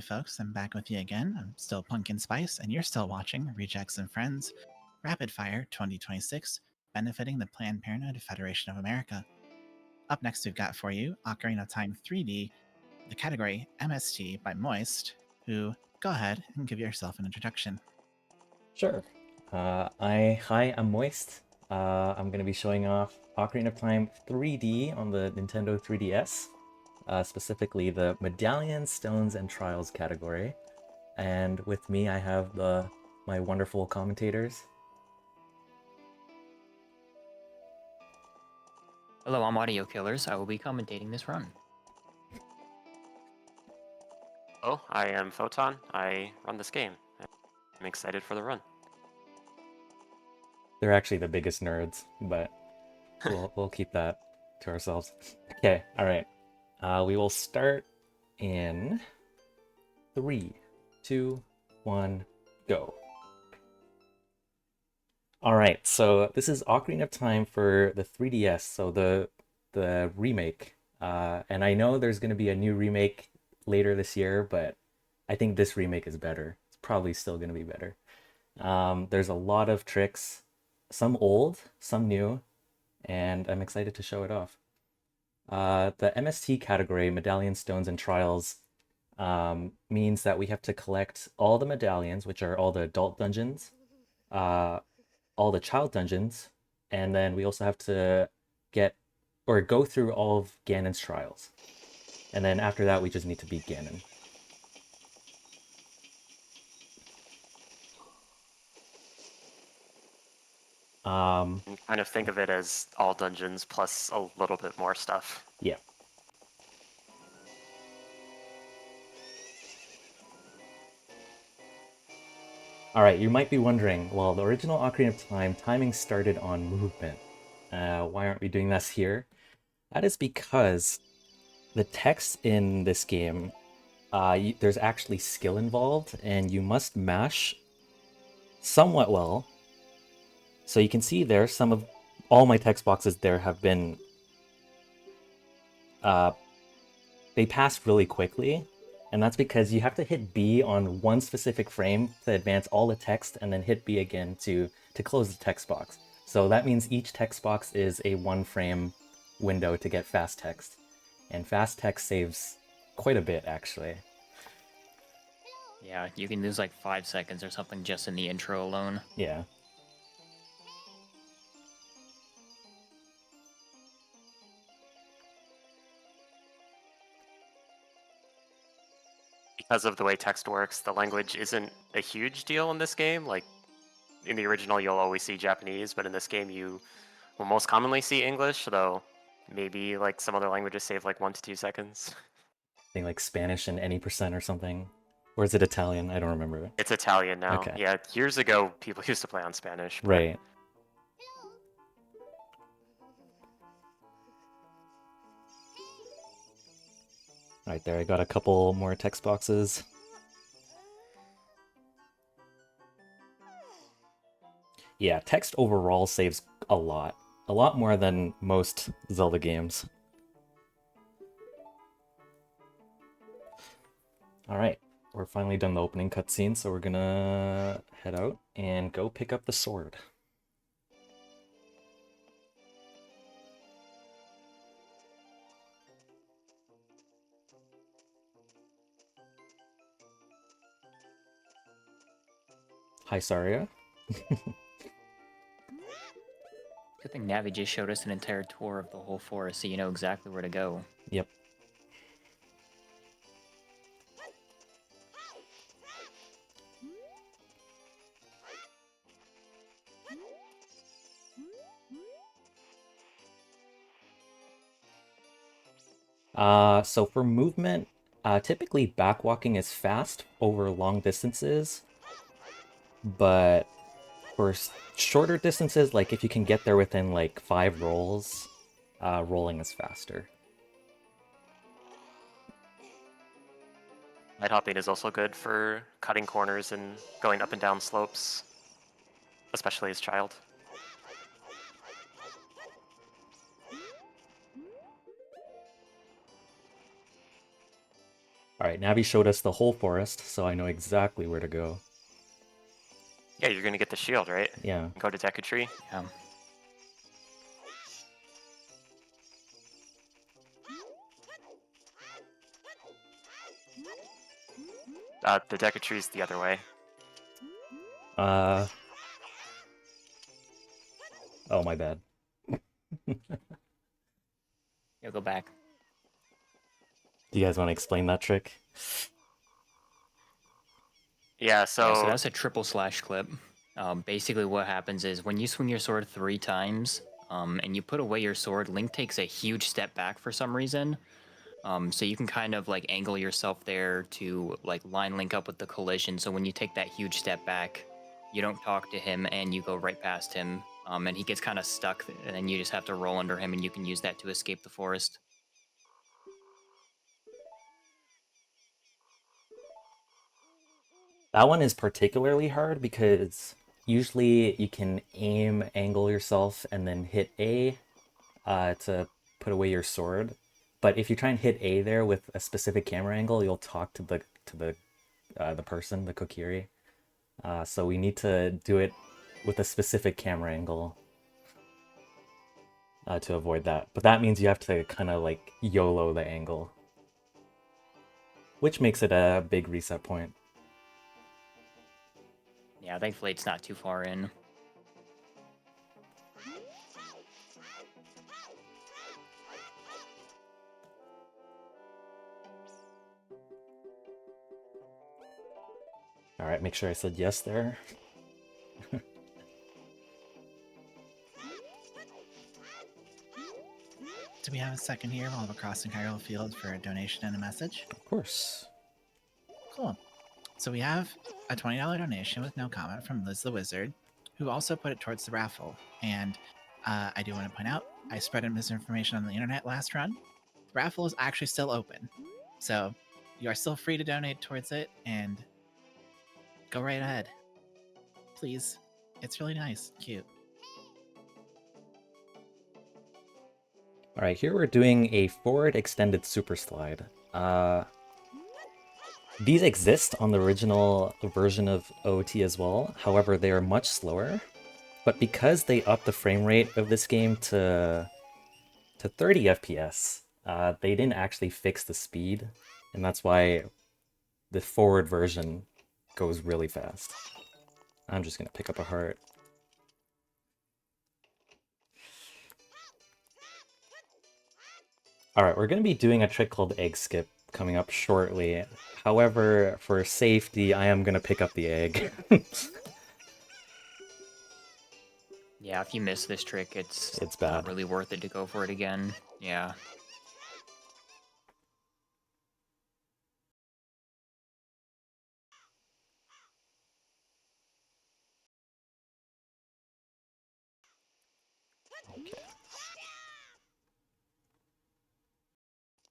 Hey folks, I'm back with you again. I'm still Punkin Spice, and you're still watching Rejects and Friends Rapid Fire 2026, benefiting the Planned Parenthood Federation of America. Up next, we've got for you Ocarina of Time 3D, the category MST by Moist, who go ahead and give yourself an introduction. Sure. Hi, I'm Moist. I'm going to be showing off Ocarina of Time 3D on the Nintendo 3DS, specifically the Medallions, Stones, and Trials category. And with me, I have my wonderful commentators. Hello, I'm AudioKillers. I will be commentating this run. Oh, I am Photon. I run this game. I'm excited for the run. They're actually the biggest nerds, but we'll keep that to ourselves. Okay, all right. We will start in 3, 2, 1, go. All right, so this is Ocarina of Time for the 3DS, so the remake. And I know there's going to be a new remake later this year, but I think this remake is better. It's probably still going to be better. There's a lot of tricks, some old, some new, and I'm excited to show it off. The MST category, Medallion, Stones, and Trials, means that we have to collect all the medallions, which are all the adult dungeons, all the child dungeons, and then we also have to go through all of Ganon's trials. And then after that, we just need to beat Ganon. Kind of think of it as all dungeons plus a little bit more stuff. Yeah. All right, you might be wondering, well, the original Ocarina of Time timing started on movement. Why aren't we doing this here? That is because the text in this game, there's actually skill involved, and you must mash somewhat well. So you can see there, some of all my text boxes there have been, they pass really quickly, and that's because you have to hit B on one specific frame to advance all the text, and then hit B again to close the text box. So that means each text box is a one frame window to get fast text. And fast text saves quite a bit, actually. Yeah, you can lose like 5 seconds or something just in the intro alone. Yeah. Because of the way text works, the language isn't a huge deal in this game. Like, in the original, you'll always see Japanese, but in this game, you will most commonly see English, though maybe like some other languages save like 1 to 2 seconds. I think like Spanish and any percent or something. Or is it Italian? I don't remember. It's Italian now. Okay. Yeah, years ago, people used to play on Spanish, but Right. Right there, I got a couple more text boxes. Yeah, text overall saves a lot. A lot more than most Zelda games. Alright, we're finally done the opening cutscene, so we're gonna head out and go pick up the sword. Hi, Saria. Good thing Navi just showed us an entire tour of the whole forest, so you know exactly where to go. Yep. So for movement, typically backwalking is fast over long distances, but for shorter distances, like if you can get there within like 5 rolls, rolling is faster. side hopping is also good for cutting corners and going up and down slopes, especially as child. All right, Navi showed us the whole forest, so I know exactly where to go. Yeah, you're gonna get the shield, right? Yeah. Go to Decatree. Yeah. The Decatree's the other way. Oh, my bad. You'll go back. Do you guys want to explain that trick? Yeah, Yeah, so so that's a triple slash clip. Basically, what happens is when you swing your sword 3 times and you put away your sword, Link takes a huge step back for some reason. So you can kind of like angle yourself there to like line Link up with the collision. So when you take that huge step back, you don't talk to him and you go right past him. And he gets kind of stuck, and then you just have to roll under him, and you can use that to escape the forest. That one is particularly hard because usually you can aim, angle yourself, and then hit A to put away your sword. But if you try and hit A there with a specific camera angle, you'll talk to the person, the Kokiri. So we need to do it with a specific camera angle to avoid that. But that means you have to kind of like YOLO the angle, which makes it a big reset point. Yeah, thankfully it's not too far in. All right, make sure I said yes there. Do we have a second here while we're crossing Hyrule Field for a donation and a message? Of course. Cool. So we have a $20 donation with no comment from Liz the Wizard, who also put it towards the raffle. And I do want to point out, I spread misinformation on the internet last run. The raffle is actually still open. So you are still free to donate towards it, and go right ahead. Please. It's really nice. Cute. All right, here we're doing a forward extended super slide. These exist on the original version of OOT as well. However, they are much slower. But because they upped the frame rate of this game to 30 FPS, they didn't actually fix the speed, and that's why the forward version goes really fast. I'm just gonna pick up a heart. Alright, we're gonna be doing a trick called egg skip coming up shortly. However, for safety, I am gonna pick up the egg. Yeah, if you miss this trick, it's bad. not really worth it to go for it again. Yeah.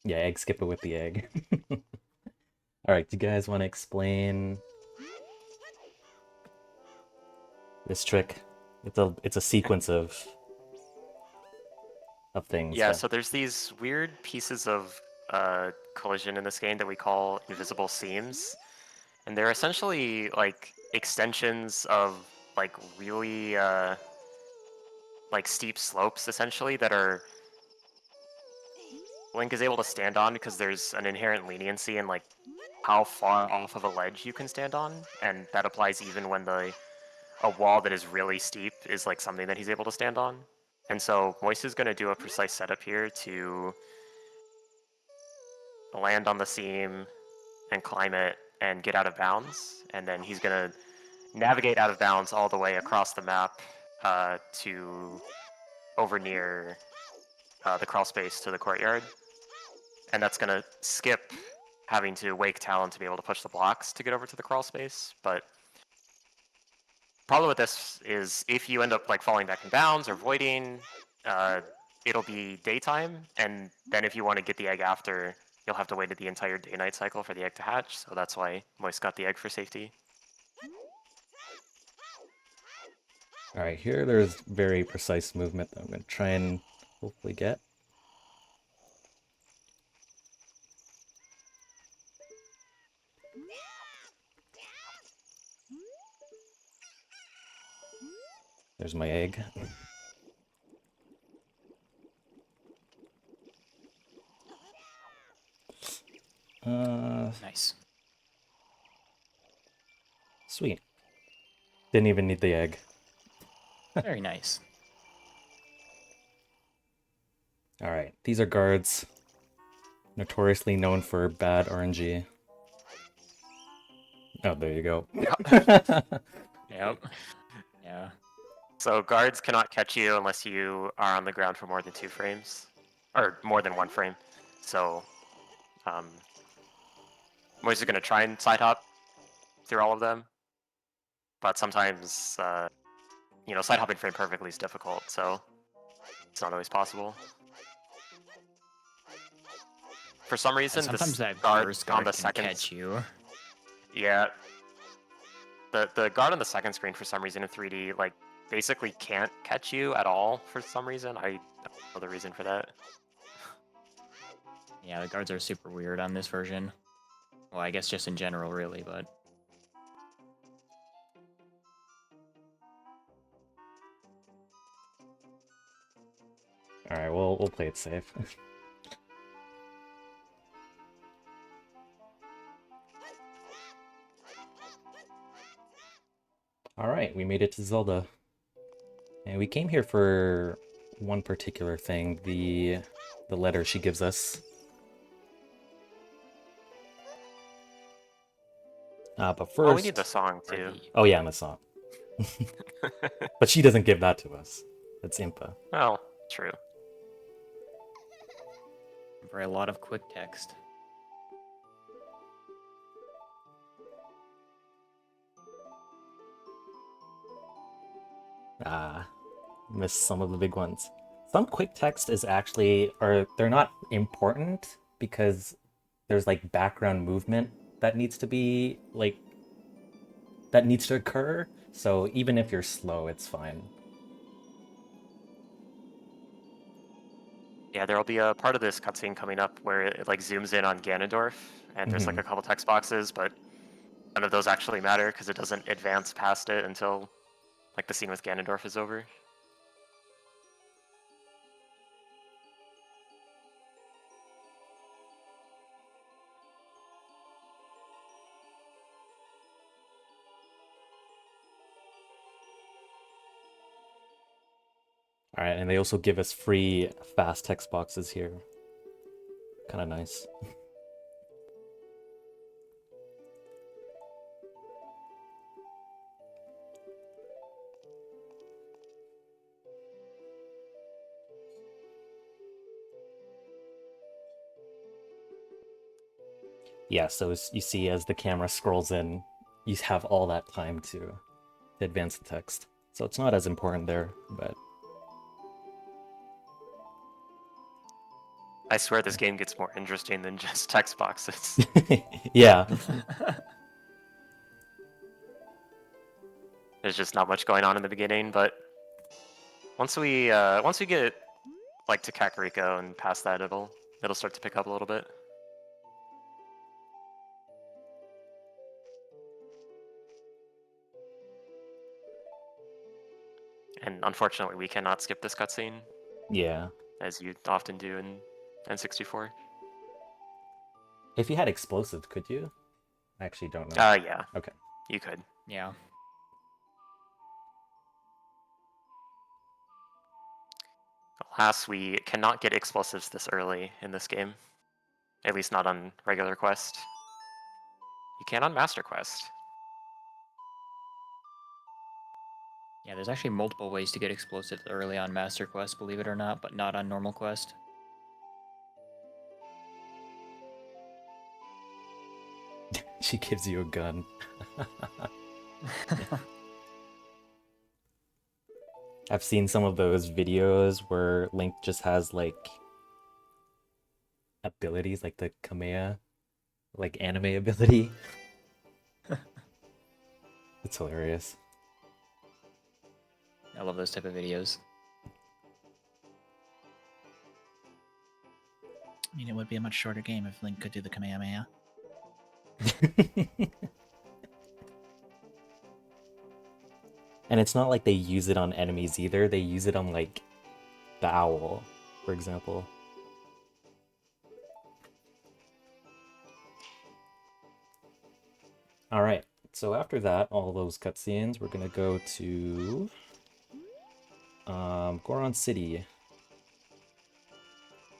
Yeah, egg skip it with the egg. Alright, do you guys want to explain this trick? It's a sequence of things. yeah, so there's these weird pieces of collision in this game that we call invisible seams, and they're essentially like extensions of like really like steep slopes essentially that are Link is able to stand on because there's an inherent leniency in like how far off of a ledge you can stand on, and that applies even when a wall that is really steep is like something that he's able to stand on. And so Moist is going to do a precise setup here to land on the seam and climb it and get out of bounds, and then he's going to navigate out of bounds all the way across the map to over near the crawl space to the courtyard. And that's going to skip having to wake Talon to be able to push the blocks to get over to the crawl space. But problem with this is if you end up like falling back in bounds or voiding, it'll be daytime, and then if you want to get the egg after, you'll have to wait the entire day-night cycle for the egg to hatch, so that's why Moist got the egg for safety. Alright, here there's very precise movement that I'm going to try and hopefully get. There's my egg. Nice. Sweet. Didn't even need the egg. Very nice. All right, these are guards, notoriously known for bad RNG. Oh, there you go. Yep. Yeah. So guards cannot catch you unless you are on the ground for more than 2 frames, or more than 1 frame. So, I'm just gonna try and side hop through all of them, but sometimes, side hopping frame perfectly is difficult, so it's not always possible. For some reason, Sometimes this that guard first on guard the can second, catch you. yeah, the guard on the second screen for some reason in 3D like basically can't catch you at all for some reason. I don't know the reason for that. Yeah, the guards are super weird on this version. Well, I guess just in general, really, but... All right, we'll play it safe. All right, we made it to Zelda. And we came here for one particular thing, the letter she gives us. But first... Oh, we need the song too. Oh yeah, and the song. But she doesn't give that to us. That's Impa. Well, true. For a lot of quick text. Missed some of the big ones. Some quick text is actually, or they're not important because there's like background movement that needs to be that needs to occur. So even if you're slow, it's fine. Yeah, there'll be a part of this cutscene coming up where it like zooms in on Ganondorf, and there's like a couple text boxes, but none of those actually matter because it doesn't advance past it until like the scene with Ganondorf is over. All right, and they also give us free fast text boxes here. Kind of nice. Yeah, so as you see as the camera scrolls in, you have all that time to advance the text. So it's not as important there, but... I swear this game gets more interesting than just text boxes. Yeah. There's just not much going on in the beginning, but once we get like to Kakariko and past that, it'll start to pick up a little bit. And unfortunately, we cannot skip this cutscene. Yeah. As you often do in N64. If you had explosives, could you? I actually don't know. Yeah. Okay. You could. Yeah. Alas, we cannot get explosives this early in this game. At least not on regular quest. You can on Master Quest. Yeah, there's actually multiple ways to get explosives early on Master Quest, believe it or not, but not on normal quest. She gives you a gun. I've seen some of those videos where Link just has like abilities like the Kamea, like anime ability. It's hilarious. I love those type of videos. I mean, it would be a much shorter game if Link could do the Kamehameha. And it's not like they use it on enemies either. They use it on, like, the owl, for example. Alright, so after that, all those cutscenes, we're gonna go to Goron City.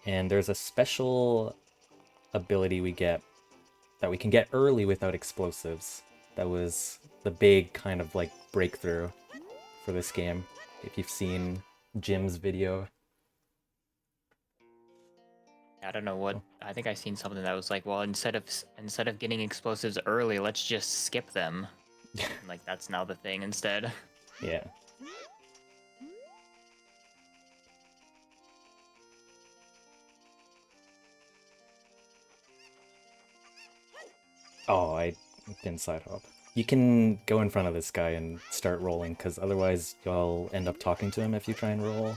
And there's a special ability we get that we can get early without explosives. That was the big kind of like breakthrough for this game. If you've seen Jim's video. I don't know what. I think I seen something that was like, well, instead of getting explosives early, let's just skip them. Like that's now the thing instead. Yeah. Oh, I didn't side hop. You can go in front of this guy and start rolling, because otherwise you'll end up talking to him if you try and roll.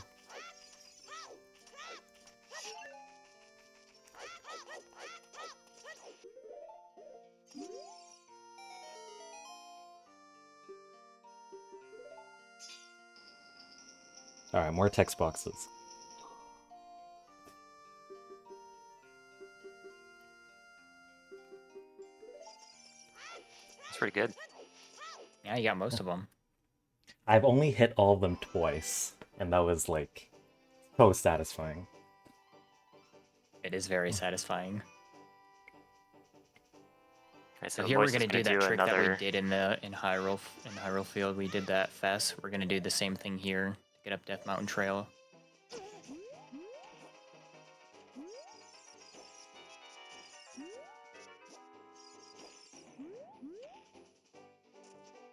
Alright, more text boxes. It's pretty good. Yeah, you got most of them. I've only hit all of them twice, and that was like so satisfying. It is very satisfying. Right, So so here we're Moist is gonna do that trick another... that we did in Hyrule Field. We did that fast. We're gonna do the same thing here to get up Death Mountain Trail.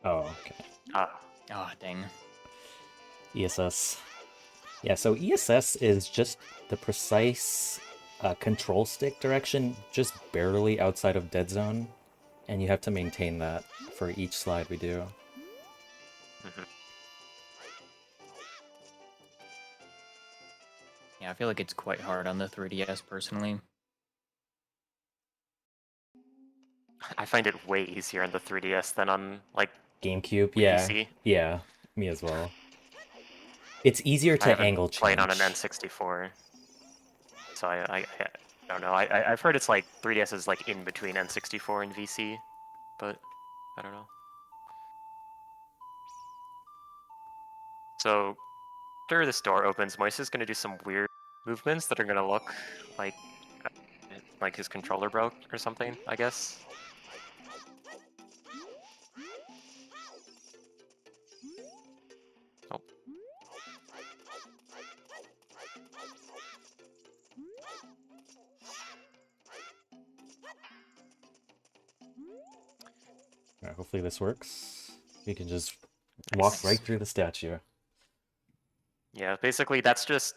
Oh, okay. Ah, Ah, dang. ESS. Yeah, so ESS is just the precise control stick direction, just barely outside of dead zone, and you have to maintain that for each slide we do. mhm. Yeah, I feel like it's quite hard on the 3DS personally. I find it way easier on the 3DS than on, like, GameCube, Wii yeah, UC. yeah, me as well. It's easier I to haven't angle played on change. an N64, so I don't know. I've heard it's like 3DS is like in between N64 and VC, but I don't know. So after this door opens, Moise is going to do some weird movements that are going to look like his controller broke or something, I guess. Oh. Alright, hopefully this works. You can just walk Nice. right through the statue. Yeah, basically that's just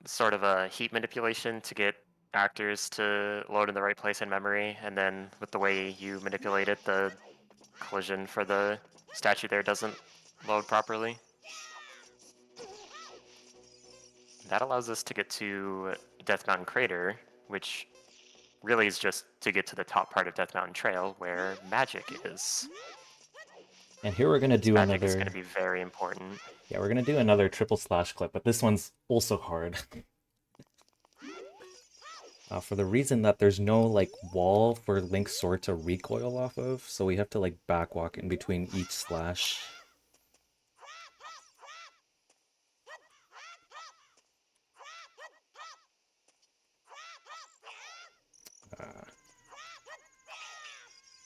sort of a heat manipulation to get actors to load in the right place in memory, and then with the way you manipulate it, the collision for the statue there doesn't load properly. That allows us to get to Death Mountain Crater, which really is just to get to the top part of Death Mountain Trail, where magic is. And here we're gonna do Magic is another... going to be very important. Yeah, we're gonna do another triple slash clip, but this one's also hard. For the reason that there's no, like, wall for Link's sword to recoil off of, so we have to, like, backwalk in between each slash.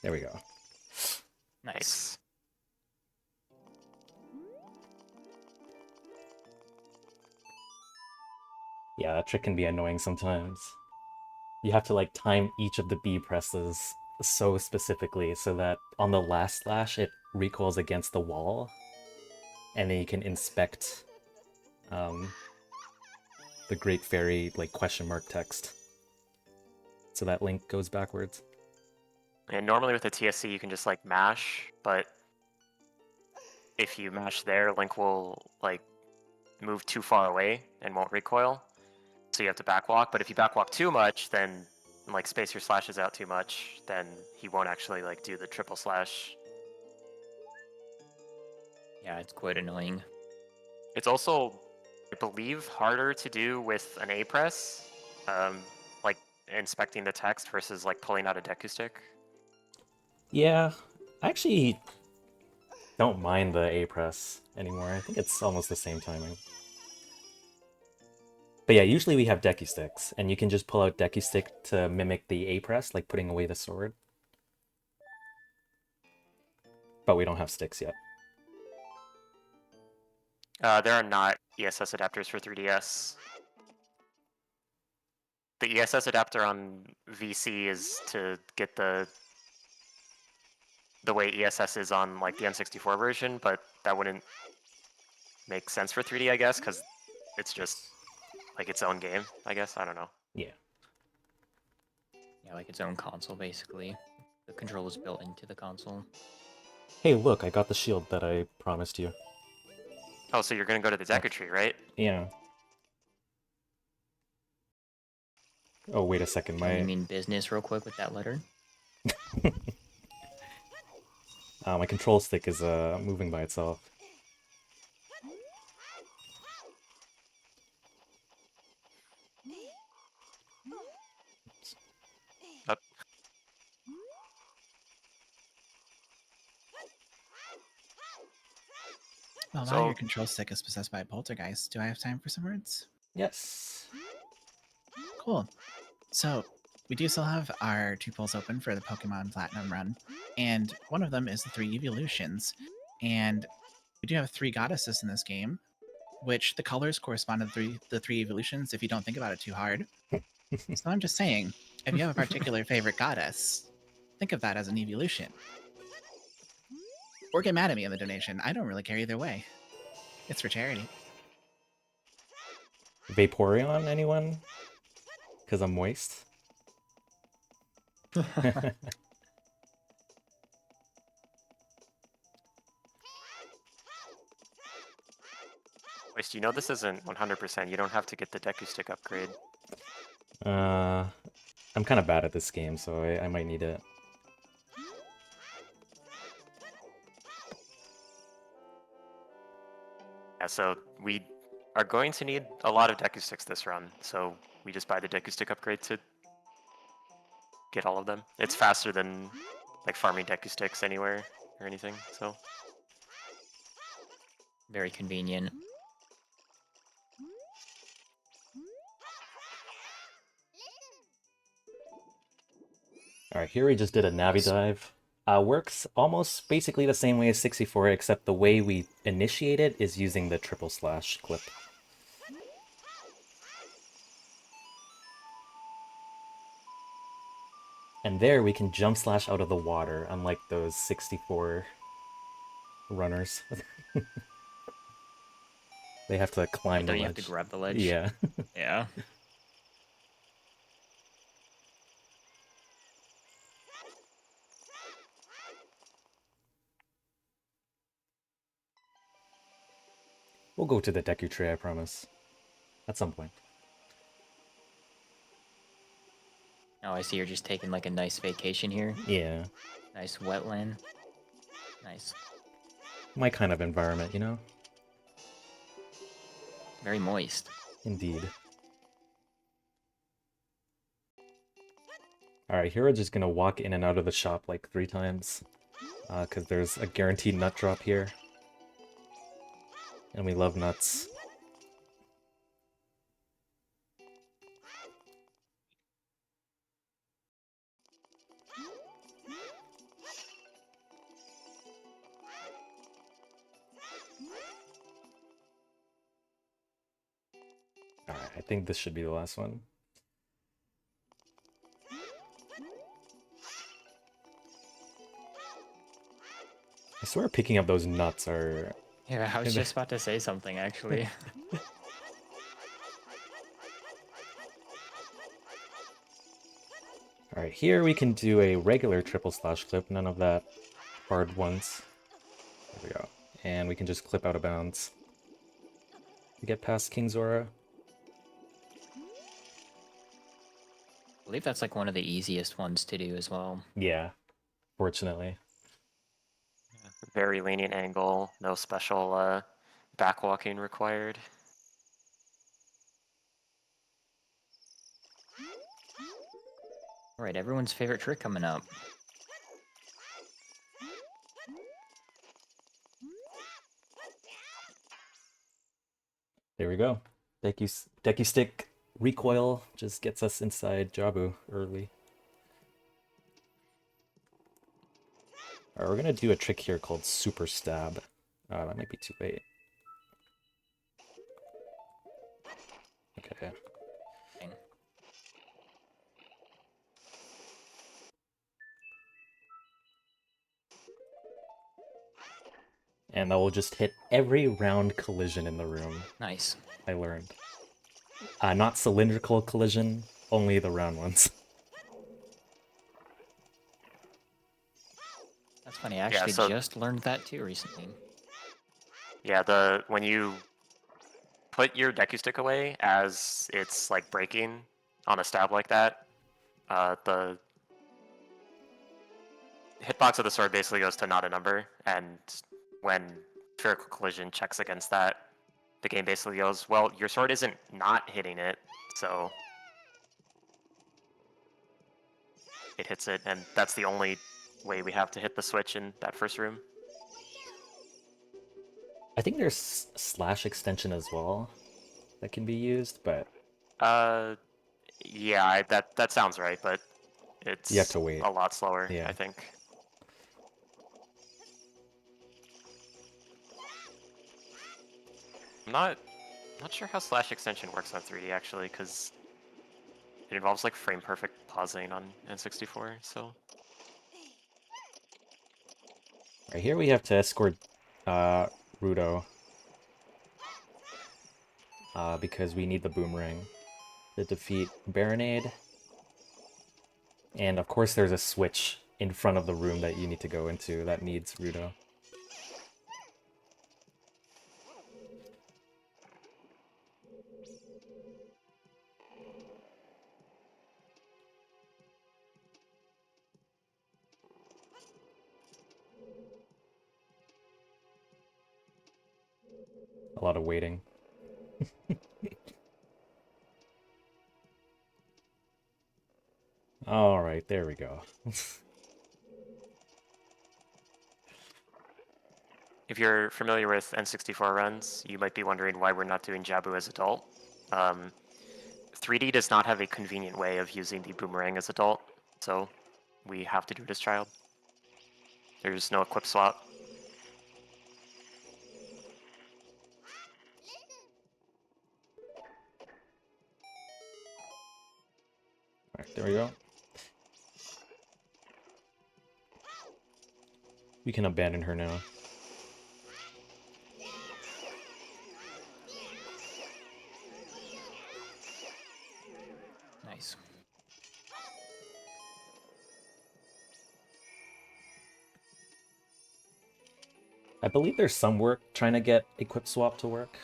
There we go. Nice. Yeah, that trick can be annoying sometimes. You have to, like, time each of the B presses so specifically so that on the last slash it recoils against the wall, and then you can inspect the Great Fairy, like, question mark text. So that Link goes backwards. And normally with a TSC you can just like mash, but if you mash there, Link will like move too far away and won't recoil. So you have to backwalk, but if you backwalk too much, then and like space your slashes out too much, then he won't actually like do the triple slash. Yeah, it's quite annoying. It's also, I believe, harder to do with an A press, like inspecting the text versus like pulling out a Deku stick. Yeah, I actually don't mind the A press anymore. I think it's almost the same timing. But yeah, usually we have Deku sticks, and you can just pull out Deku stick to mimic the A press, like putting away the sword. But we don't have sticks yet. There are not ESS adapters for 3DS. The ESS adapter on VC is to get the way ESS is on like the N64 version, but that wouldn't make sense for 3D, I guess, because it's just like its own game, I guess. I don't know. Yeah. Yeah, like its own console, basically. The controller's built into the console. Hey, look, I got the shield that I promised you. Oh, so you're gonna go to the Deku tree, right? Yeah. Oh, wait a second, Oh, you mean business real quick with that letter? my control stick is moving by itself. Up. Well, So- while your control stick is possessed by a poltergeist, do I have time for some words? Yes. Cool. So, we do still have our 2 polls open for the Pokemon Platinum run, and one of them is the 3 evolutions. And we do have 3 goddesses in this game, which the colors correspond to the three evolutions if you don't think about it too hard. So I'm just saying, if you have a particular favorite goddess, think of that as an evolution. Or get mad at me in the donation. I don't really care either way. It's for charity. Vaporeon, anyone? Because I'm moist. Wait, you know this isn't 100%. You don't have to get the Deku stick upgrade. I'm kind of bad at this game, so I might need it. Yeah, so we are going to need a lot of Deku sticks this run, so we just buy the Deku stick upgrade to get all of them. It's faster than like farming Deku sticks anywhere or anything, so. Very convenient. Alright, here we just did a Navi dive. Works almost basically the same way as 64, except the way we initiate it is using the triple slash clip. And there we can jump slash out of the water, unlike those 64 runners. They have to climb the Don't ledge. you have to grab the ledge? Yeah. Yeah. We'll go to the Deku tree, I promise. At some point. Oh, I see you're just taking like a nice vacation here. Yeah. Nice wetland. Nice. My kind of environment, you know? Very moist. Indeed. Alright, here we're just gonna walk in and out of the shop like 3 times. Because there's a guaranteed nut drop here. And we love nuts. Alright, I think this should be the last one. I swear picking up those nuts are... Yeah, I was just about to say something actually. Alright, here we can do a regular triple slash clip, none of that hard ones. There we go. And we can just clip out of bounds. We get past King Zora. believe that's like one of the easiest ones to do as well. Yeah, fortunately. Very lenient angle, no special backwalking required. All right, everyone's favorite trick coming up. There we go. Deku stick recoil just gets us inside Jabu early. Alright, we're gonna do a trick here called Super Stab. That might be too late. Okay. Dang. And that will just hit every round collision in the room. Nice. I learned. Not cylindrical collision, only the round ones. That's funny. I actually so- just learned that too recently. Yeah, when you put your Deku Stick away as it's like breaking on a stab like that, the hitbox of the sword basically goes to not a number, and when spherical collision checks against that, the game basically goes, well, your sword isn't not hitting it, so it hits it, and that's the only way we have to hit the switch in that first room. I think there's slash extension as well that can be used, but Yeah, that sounds right, but it's you have to wait. a lot slower, Yeah. I think. I'm not sure how slash extension works on 3D actually, because it involves like frame perfect pausing on N64. So Right here we have to escort Rudo. Because we need the boomerang to defeat Baronade. And of course there's a switch in front of the room that you need to go into that needs Rudo. A lot of waiting. Alright, there we go. if you're familiar with N64 runs, you might be wondering why we're not doing Jabu as adult. 3D does not have a convenient way of using the boomerang as adult, so we have to do it as child. There's no equip swap. Alright, there we go. We can abandon her now. Nice. I believe there's some work trying to get equip swap to work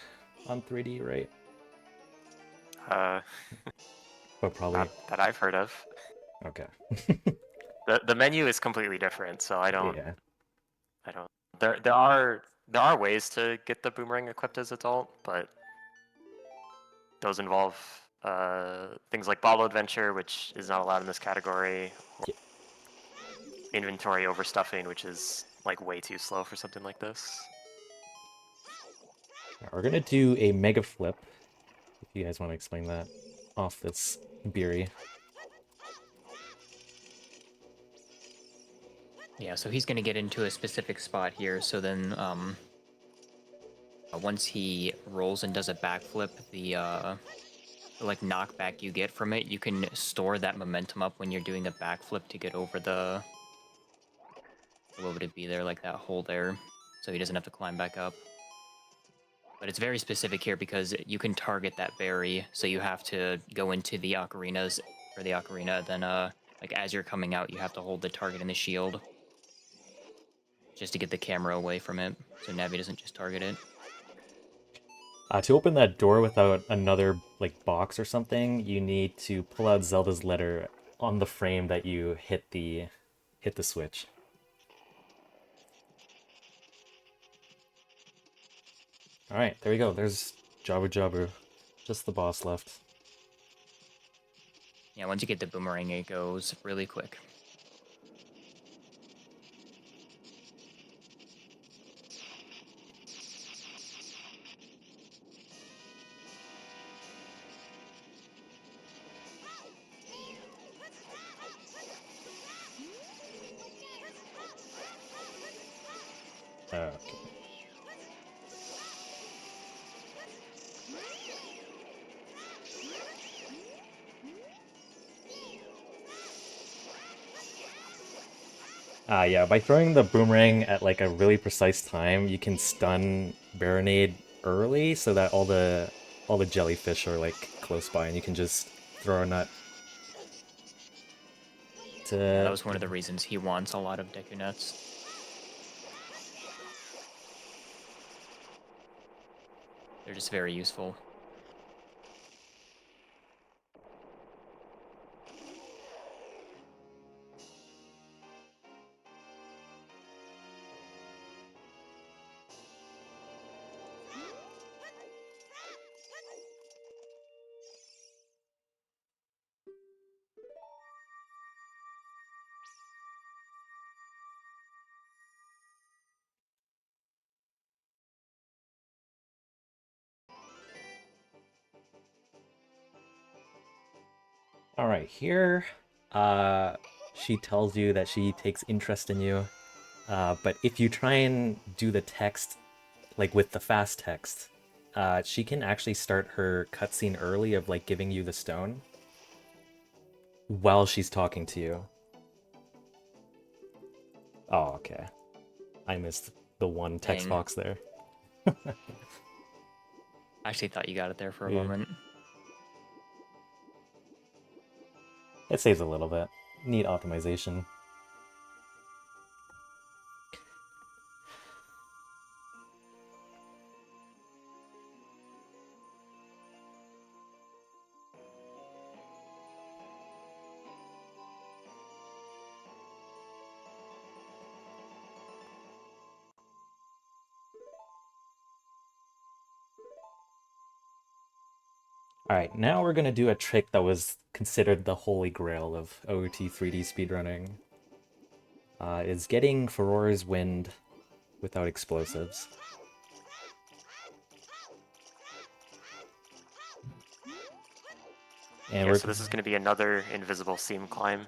on 3D, right? But probably... Not that I've heard of. Okay. The menu is completely different, so I don't. Yeah. There are ways to get the boomerang equipped as adult, but those involve things like Bottle Adventure, which is not allowed in this category. Yeah. Inventory overstuffing, which is like way too slow for something like this. We're gonna do a mega flip, if you guys want to explain that, off this Beery. Yeah, so he's going to get into a specific spot here, so then once he rolls and does a backflip, the like knockback you get from it, you can store that momentum up when you're doing a backflip to get over the... what would it be there, like that hole there, so he doesn't have to climb back up. But it's very specific here because you can target that berry, so you have to go into the ocarinas, or the ocarina, then like as you're coming out, you have to hold the target in the shield just to get the camera away from it, so Navi doesn't just target it. To open that door without another like box or something, you need to pull out Zelda's letter on the frame that you hit the switch. All right, there you go. There's Jabu Jabu. Just the boss left. Yeah, once you get the boomerang, it goes really quick. Okay. Yeah, by throwing the boomerang at like a really precise time, you can stun Baronade early so that all the jellyfish are like close by and you can just throw a nut to Yeah, that was one of the reasons he wants a lot of Deku Nuts. They're just very useful. All right, here she tells you that she takes interest in you. But if you try and do the text like with the fast text, she can actually start her cutscene early of like giving you the stone while she's talking to you. Oh, okay. I missed the one text Dang. box there. I actually thought you got it there for a Yeah. moment. It saves a little bit. Neat optimization. Alright, now we're gonna do a trick that was considered the holy grail of OOT 3D speedrunning. Is getting Furore's Wind without explosives. And Yeah, so this is going to be another invisible seam climb.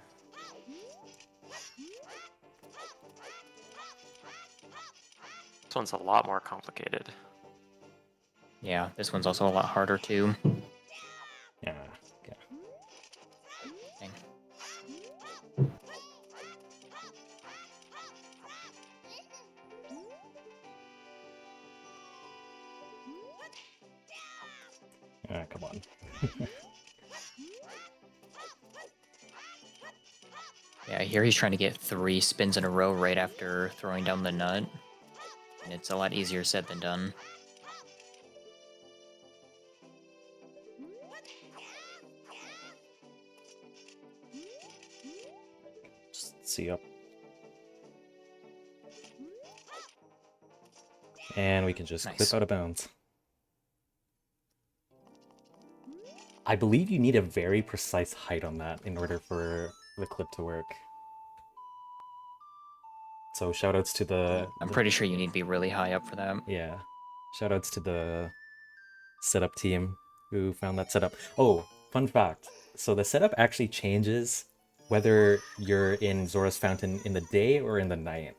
This one's a lot more complicated. Yeah, this one's also a lot harder too. Yeah, okay. Dang. Alright, come on. Yeah, here he's trying to get 3 spins in a row right after throwing down the nut. And it's a lot easier said than done. Just see up. And we can just Nice. clip out of bounds. I believe you need a very precise height on that in order for the clip to work. So shoutouts to the... I'm pretty sure you need to be really high up for that. Yeah. Shoutouts to the setup team who found that setup. Oh, fun fact. So the setup actually changes whether you're in Zora's Fountain in the day or in the night,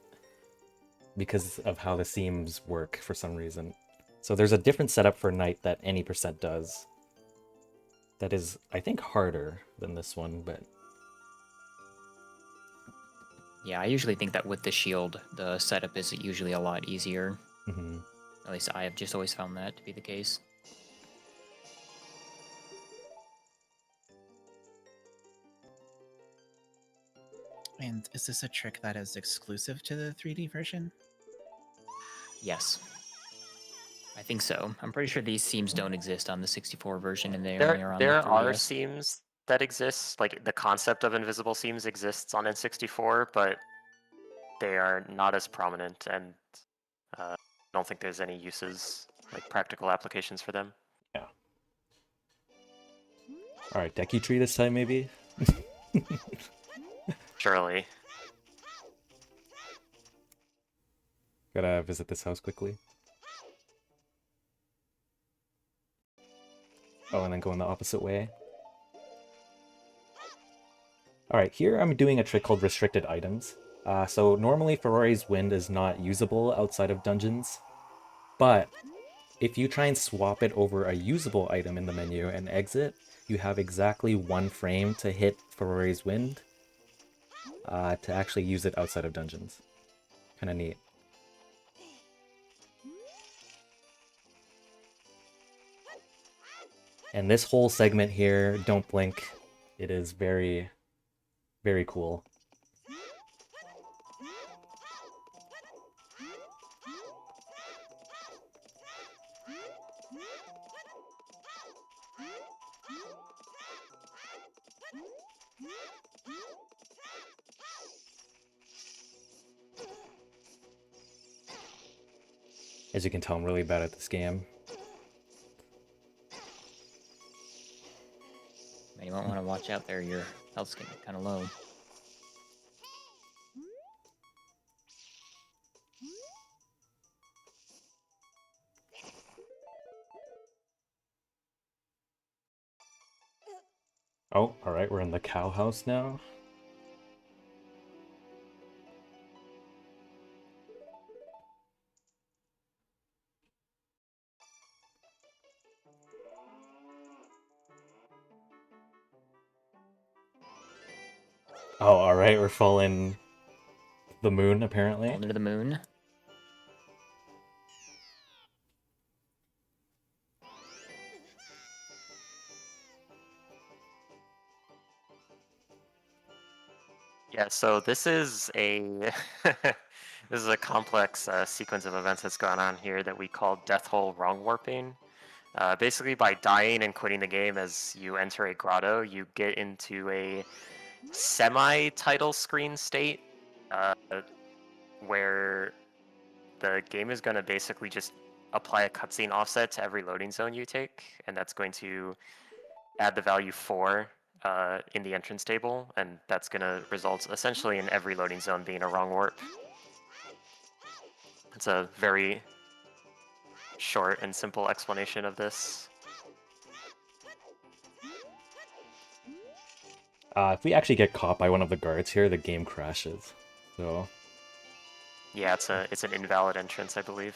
because of how the seams work for some reason. So there's a different setup for night that any percent does. That is, I think, harder than this one, but... Yeah, I usually think that with the shield, the setup is usually a lot easier. Mm-hmm. At least I have just always found that to be the case. And is this a trick that is exclusive to the 3D version? Yes. I think so. I'm pretty sure these themes don't exist on the 64 version, and they only are on the There are 3DS. seams that exist, like the concept of invisible seams exists on N64, but they are not as prominent, and I don't think there's any uses, like practical applications for them. Yeah. All right, Decky Tree this time, maybe? Surely. Gotta visit this house quickly. Oh, and then go in the opposite way. Alright, here I'm doing a trick called restricted items. So normally Ferrari's Wind is not usable outside of dungeons, but if you try and swap it over a usable item in the menu and exit, you have exactly 1 frame to hit Ferrari's Wind to actually use it outside of dungeons. Kinda neat. And this whole segment here, don't blink, it is very, very cool. As you can tell, I'm really bad at this game. You might want to watch out there. Your health's getting kind of low. Oh, alright, we're in the cow house now. Oh, alright, we're falling the moon, apparently. Under the moon. Yeah, so this is a this is a complex sequence of events that's gone on here that we call death hole wrong warping. Basically, by dying and quitting the game as you enter a grotto, you get into a semi-title screen state where the game is going to basically just apply a cutscene offset to every loading zone you take, and that's going to add the value 4 in the entrance table, and that's going to result essentially in every loading zone being a wrong warp. It's a very short and simple explanation of this. If we actually get caught by one of the guards here, the game crashes. So Yeah, it's an invalid entrance, I believe.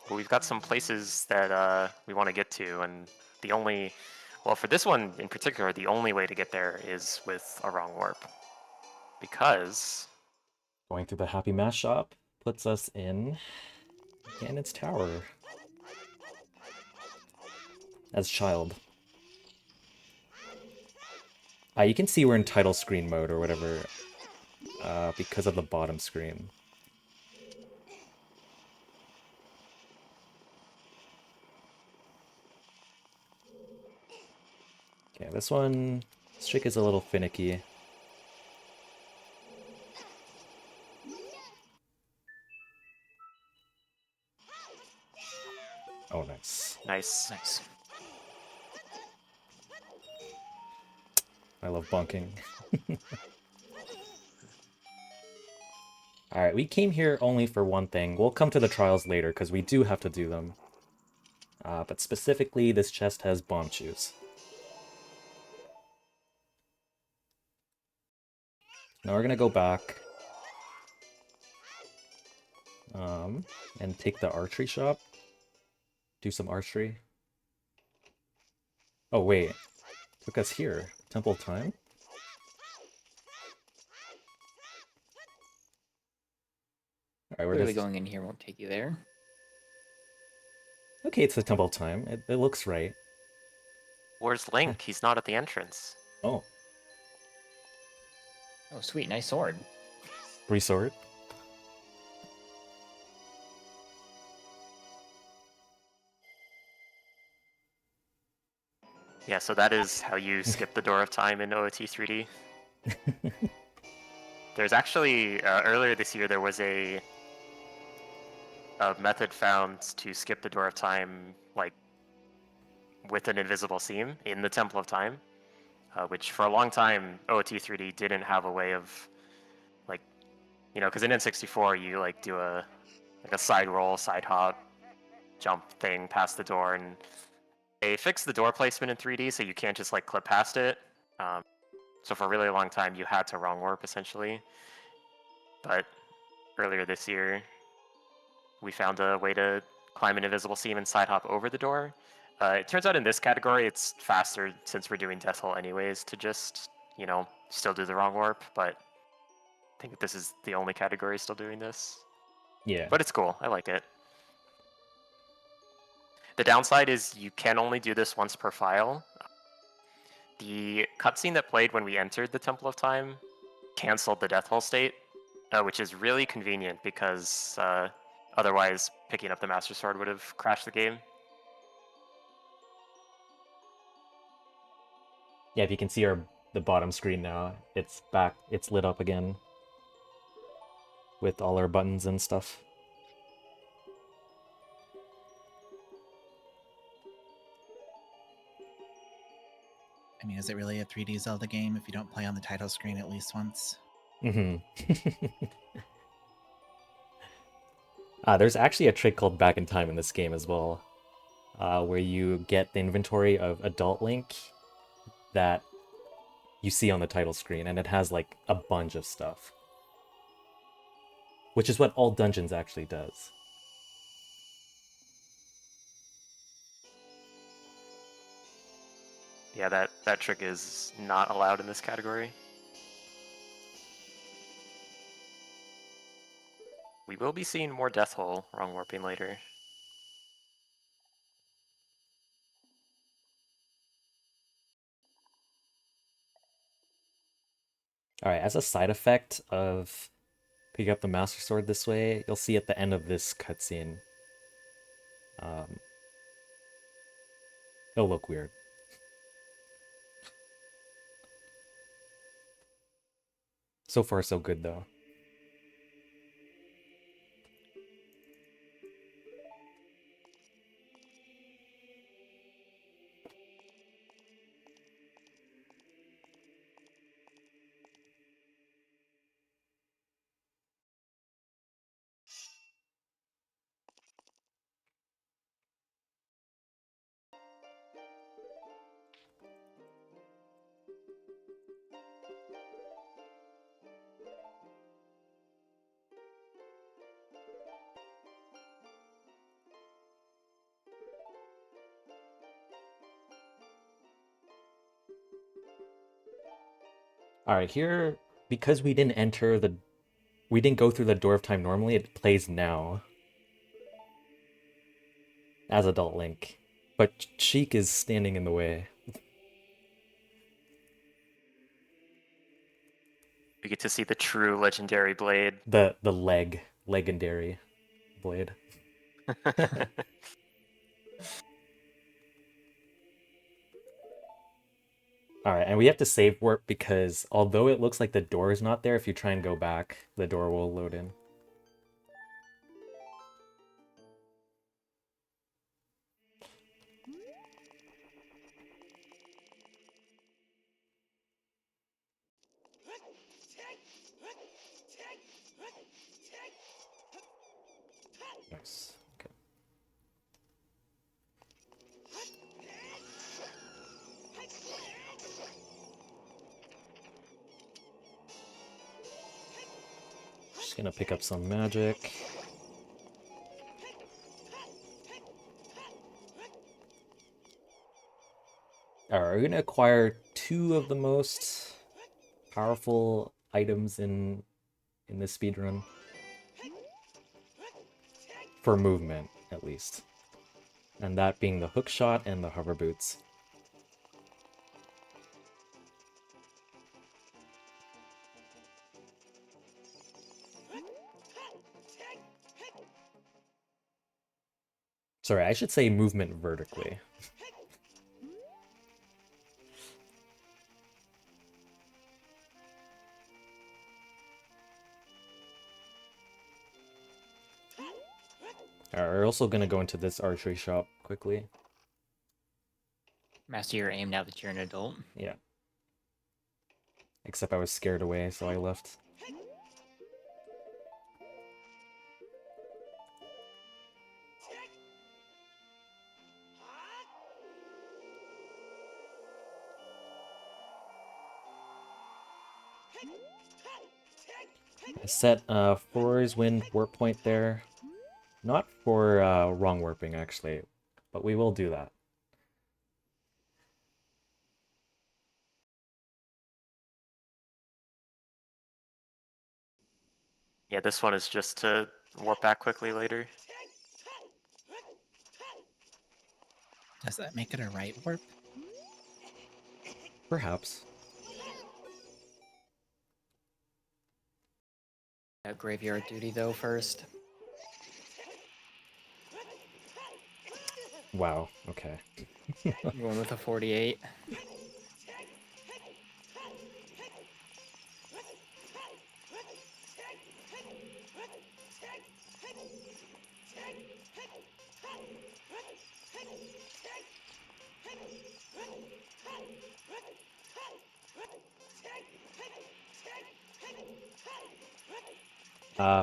But we've got some places that we want to get to, and the only, well, for this one in particular, the only way to get there is with a wrong warp. Because going through the Happy Mask shop puts us in Ganon's Tower. As Child. You can see we're in title screen mode or whatever because of the bottom screen. Okay, this trick is a little finicky. Oh, nice. nice. Nice. I love bunking. Alright, we came here only for one thing. We'll come to the trials later, because we do have to do them. But specifically, this chest has bomb shoes. Now we're gonna go back. And take the archery shop. Do some archery. Oh, wait. Took us here. Temple of Time? Alright, we're Clearly just... going in here won't take you there. Okay, it's the Temple of Time. It looks right. Where's Link? He's not at the entrance. Oh, Oh, sweet. Nice sword. free sword. Yeah, so that is how you skip the door of time in OOT 3D. There's actually, earlier this year, there was a method found to skip the door of time, like, with an invisible seam in the Temple of Time, which for a long time, OOT 3D didn't have a way of, like, you know, because in N64, you, like, do a side roll, side hop, jump thing past the door, and they fixed the door placement in 3D, so you can't just, like, clip past it. So for a really long time, you had to wrong warp, essentially. But earlier this year, we found a way to climb an invisible seam and side hop over the door. It turns out in this category, it's faster since we're doing Death Hole anyways to just, you know, still do the wrong warp, but I think this is the only category still doing this. Yeah. But it's cool. I like it. The downside is you can only do this once per file. The cutscene that played when we entered the Temple of Time canceled the Death Hole state, which is really convenient because otherwise picking up the Master Sword would have crashed the game. Yeah, if you can see the bottom screen now, it's back, it's lit up again with all our buttons and stuff. I mean, is it really a 3D Zelda game if you don't play on the title screen at least once? There's actually a trick called Back in Time in this game as well, where you get the inventory of Adult Link that you see on the title screen, and it has like a bunch of stuff. Which is what all dungeons actually does. Yeah, that trick is not allowed in this category. We will be seeing more Death Hole wrong warping later. Alright, as a side effect of picking up the Master Sword this way, you'll see at the end of this cutscene. It'll look weird. So far, so good, though. Alright, here, because we didn't go through the Door of Time normally, it plays now. As Adult Link. But Sheik is standing in the way. We get to see the true legendary blade. The legendary blade. Alright, and we have to save warp because although it looks like the door is not there, if you try and go back, the door will load in. Nice. Okay. Just gonna pick up some magic. Alright, we're gonna acquire 2 of the most powerful items in this speedrun. For movement, at least. And that being the hook shot and the hover boots. Sorry, I should say movement vertically. We're also gonna go into this archery shop quickly. Master your aim now that you're an adult. Yeah. Except I was scared away, so I left. I set Four's Wind warp point there. Not for wrong warping, actually, but we will do that. Yeah, this one is just to warp back quickly later. Does that make it a right warp? Perhaps. Graveyard duty though first. Wow, okay. I'm going with a 48.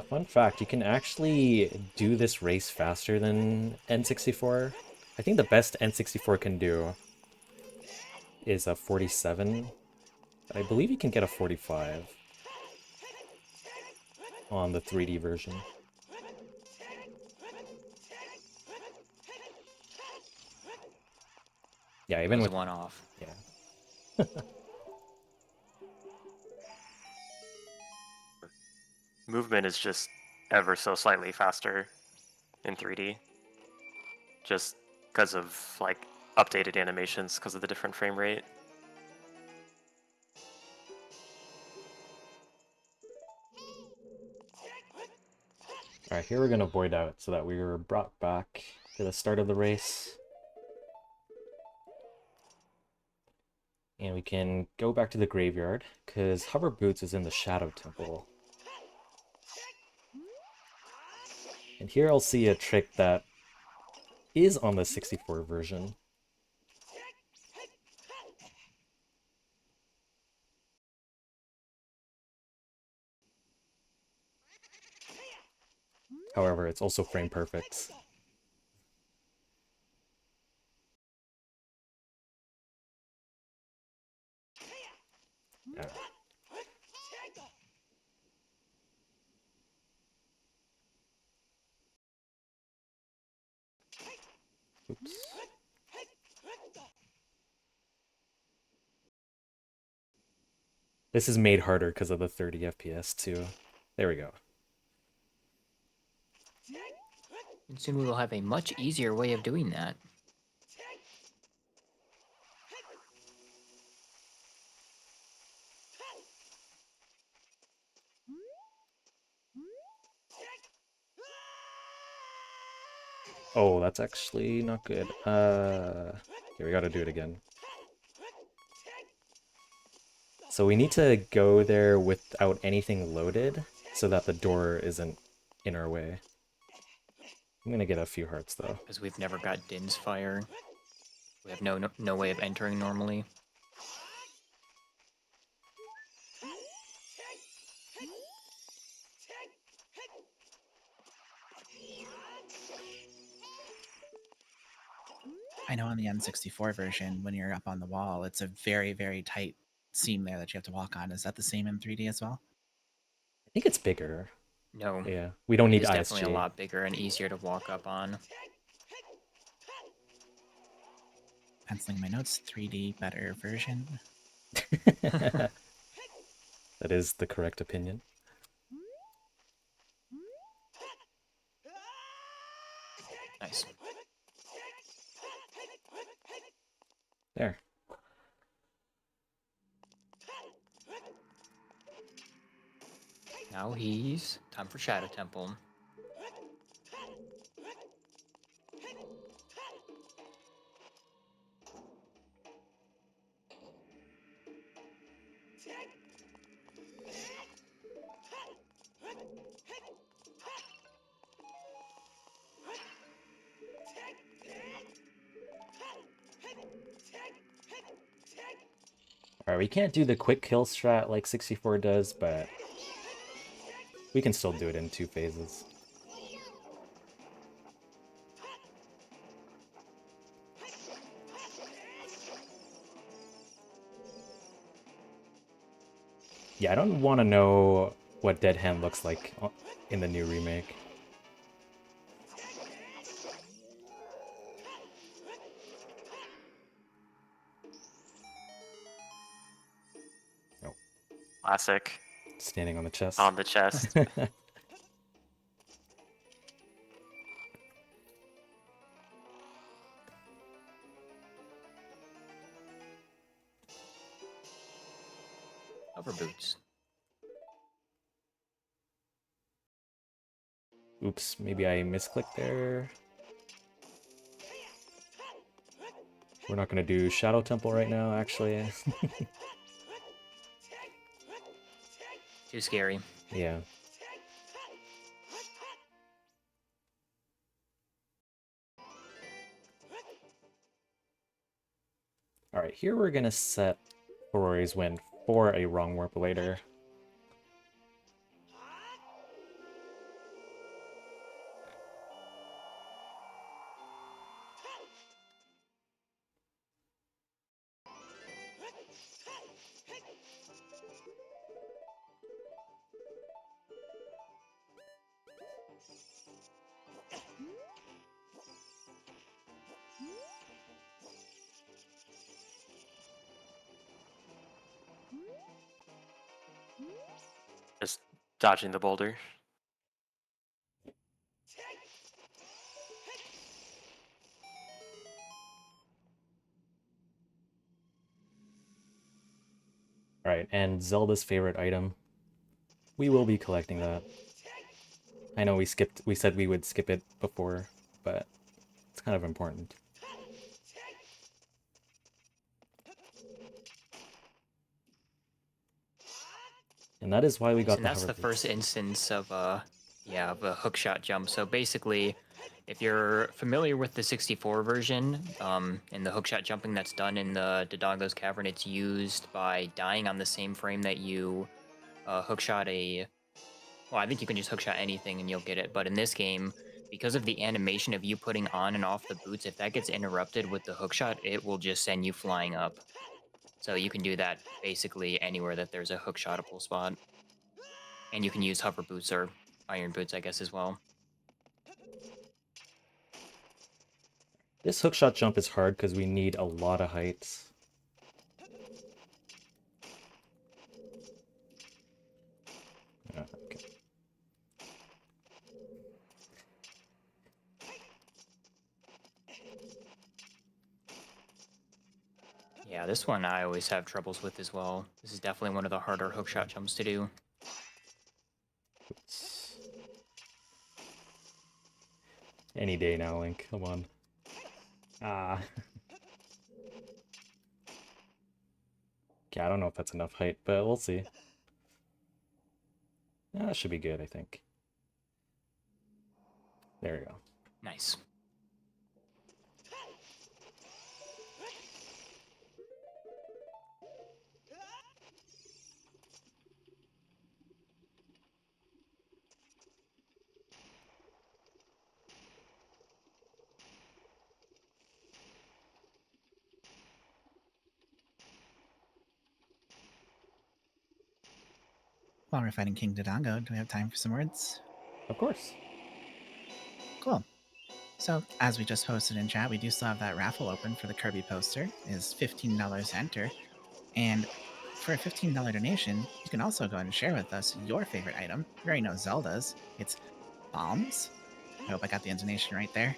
Fun fact, you can actually do this race faster than N64. I think the best N64 can do is a 47. But I believe you can get a 45 on the 3D version. Yeah, even with one off. Yeah. Movement is just ever so slightly faster in 3D. Just because of like updated animations because of the different frame rate. Alright, here we're gonna void out so that we were brought back to the start of the race. And we can go back to the graveyard, because Hover Boots is in the Shadow Temple. And here I'll see a trick that is on the 64 version. However, it's also frame perfect. Yeah. Oops. This is made harder because of the 30 FPS too. There we go. And soon we will have a much easier way of doing that. Oh, that's actually not good. Okay, we gotta do it again. So we need to go there without anything loaded so that the door isn't in our way. I'm gonna get a few hearts though. Because we've never got Din's Fire. We have no way of entering normally. I know on the N64 version, when you're up on the wall, it's a very, very tight seam there that you have to walk on. Is that the same in 3D as well? I think it's bigger. No. Yeah, we don't need It's ISG. definitely a lot bigger and easier to walk up on. Penciling my notes, 3D better version. That is the correct opinion. Nice. There. Now he's time for Shadow Temple. Alright, we can't do the quick kill strat like 64 does, but we can still do it in 2 phases. Yeah, I don't want to know what Dead Hand looks like in the new remake. Oh, Classic. standing on the chest. On the chest. Hover boots. Oops, maybe I misclicked there. We're not going to do Shadow Temple right now, actually. Too scary. Yeah. Alright, here we're going to set Ferrari's win for a wrong warp later. Just dodging the boulder. Alright, and Zelda's favorite item. We will be collecting that. I know we said we would skip it before, but it's kind of important. And that is why we got And the that's the hover first boots. instance of a hookshot jump. So basically, if you're familiar with the 64 version, and the hookshot jumping that's done in the Dodongo's Cavern, it's used by dying on the same frame that you hookshot a... Well, I think you can just hookshot anything and you'll get it. But in this game, because of the animation of you putting on and off the boots, if that gets interrupted with the hookshot, it will just send you flying up. So you can do that basically anywhere that there's a hookshotable spot. And you can use hover boots or iron boots, I guess, as well. This hookshot jump is hard because we need a lot of height. Okay. Yeah, this one I always have troubles with as well. This is definitely one of the harder hookshot jumps to do. Oops. Any day now, Link. Come on. Ah. Okay, I don't know if that's enough height, but we'll see. That should be good, I think. There we go. Nice. While we're fighting King Dodongo, do we have time for some words? Of course. Cool. So, as we just posted in chat, we do still have that raffle open for the Kirby poster. It is $15 to enter. And for a $15 donation, you can also go ahead and share with us your favorite item. You already know Zelda's. It's bombs. I hope I got the intonation right there.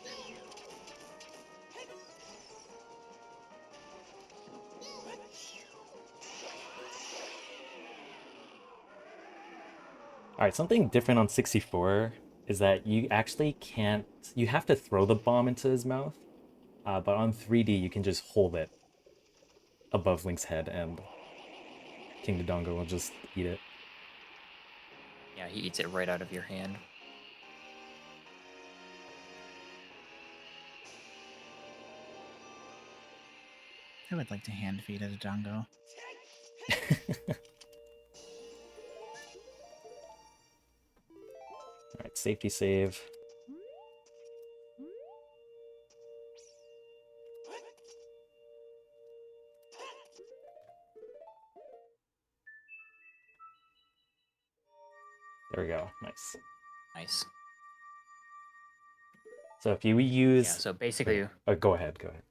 Alright, something different on 64 is that you actually can't... You have to throw the bomb into his mouth, but on 3D you can just hold it above Link's head and King Dodongo will just eat it. Yeah, he eats it right out of your hand. I would like to hand feed a Dodongo. Alright, safety save. There we go. Nice. Nice. So if you use... Yeah, so basically... go ahead, go ahead.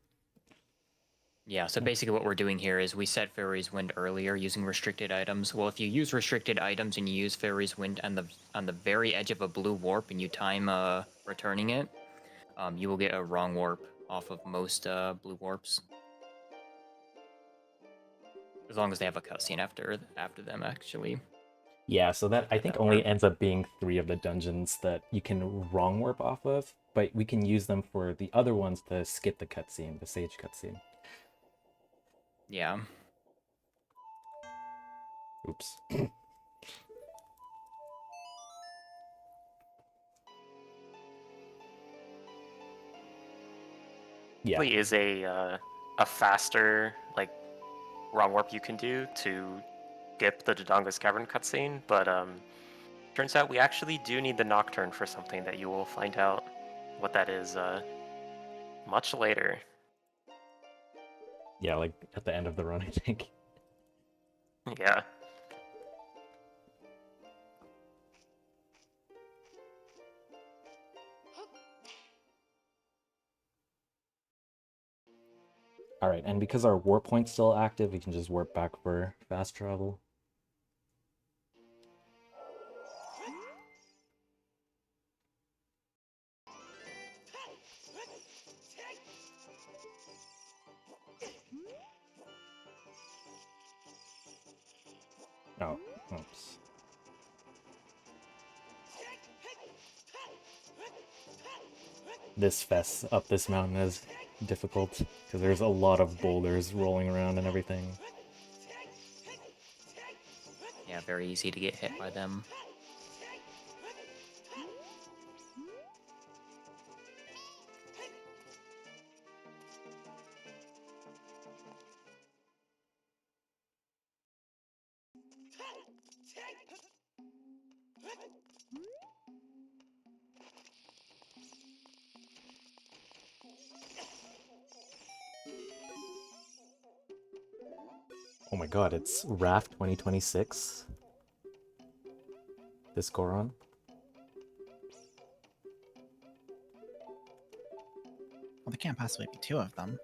Yeah, so basically what we're doing here is we set Fairy's Wind earlier using restricted items. Well, if you use restricted items and you use Fairy's Wind on the very edge of a blue warp and you time returning it, you will get a wrong warp off of most blue warps. As long as they have a cutscene after them, actually. Yeah, so that I think that only warp. ends up being 3 of the dungeons that you can wrong warp off of, but we can use them for the other ones to skip the cutscene, the Sage cutscene. Yeah. Oops. Yeah. Really is a faster like wrong warp you can do to skip the Dodonga's Cavern cutscene, but turns out we actually do need the Nocturne for something that you will find out what that is much later. Yeah, like at the end of the run, I think. Yeah. Alright, and because our warp point's still active, we can just warp back for fast travel. Oh, oops. This fest up this mountain is difficult, because there's a lot of boulders rolling around and everything. Yeah, very easy to get hit by them. Oh my god, it's Raft 2026? This Goron? Well, there can't possibly be 2 of them.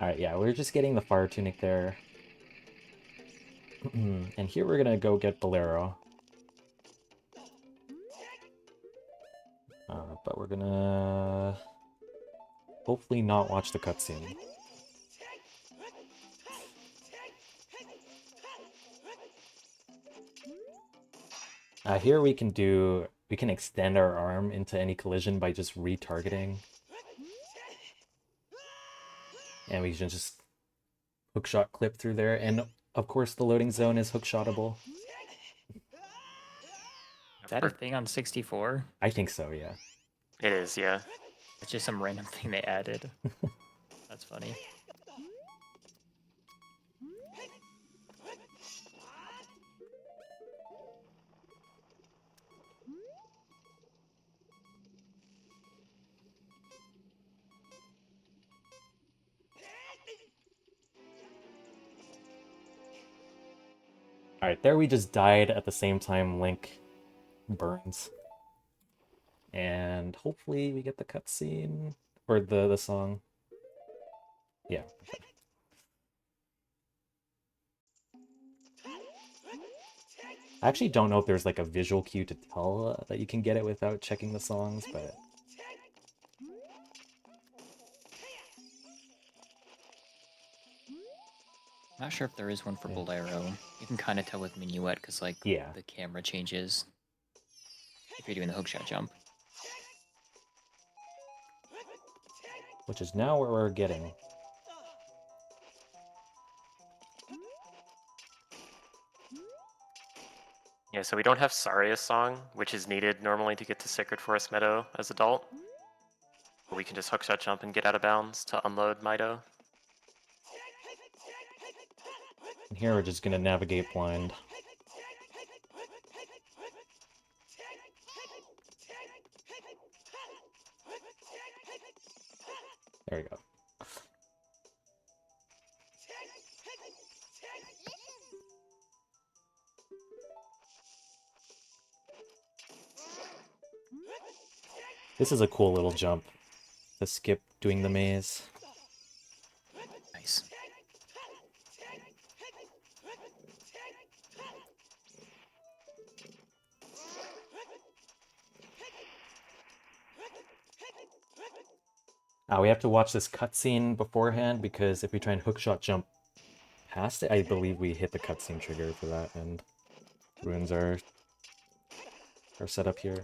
Alright, yeah, we're just getting the fire tunic there. And here we're gonna go get Bolero. But we're gonna hopefully not watch the cutscene. Here we can extend our arm into any collision by just retargeting. And we can just hookshot clip through there. And of course the loading zone is hookshotable. Is that a thing on 64? I think so, yeah. It is, yeah. It's just some random thing they added. That's funny. Alright, there we just died at the same time Link burns. And hopefully we get the cutscene, or the song. Yeah. I actually don't know if there's like a visual cue to tell that you can get it without checking the songs, but... Not sure if there is one for Bolero. You can kind of tell with Minuet because like Yeah. the camera changes if you're doing the hookshot jump. Which is now what we're getting. Yeah, so we don't have Saria's song, which is needed normally to get to Sacred Forest Meadow as adult. We can just hookshot jump and get out of bounds to unload Mido. And here we're just gonna navigate blind. There we go. This is a cool little jump to skip doing the maze. Nice. We have to watch this cutscene beforehand because if we try and hookshot jump past it, I believe we hit the cutscene trigger for that, and runes are set up here.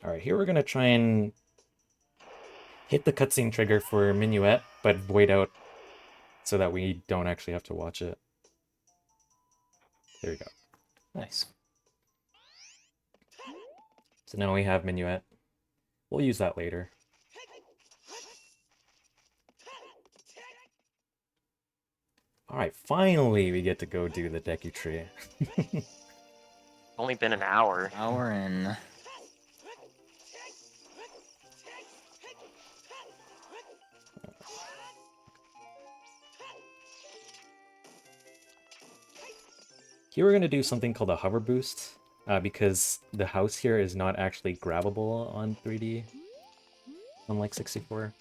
Alright, here we're gonna try and hit the cutscene trigger for Minuet, but void out so that we don't actually have to watch it. There we go. Nice. So now we have Minuet. We'll use that later. Alright, finally we get to go do the Deku Tree. Only been an hour. Hour and... Here we're going to do something called a hover boost, because the house here is not actually grabbable on 3D, unlike 64.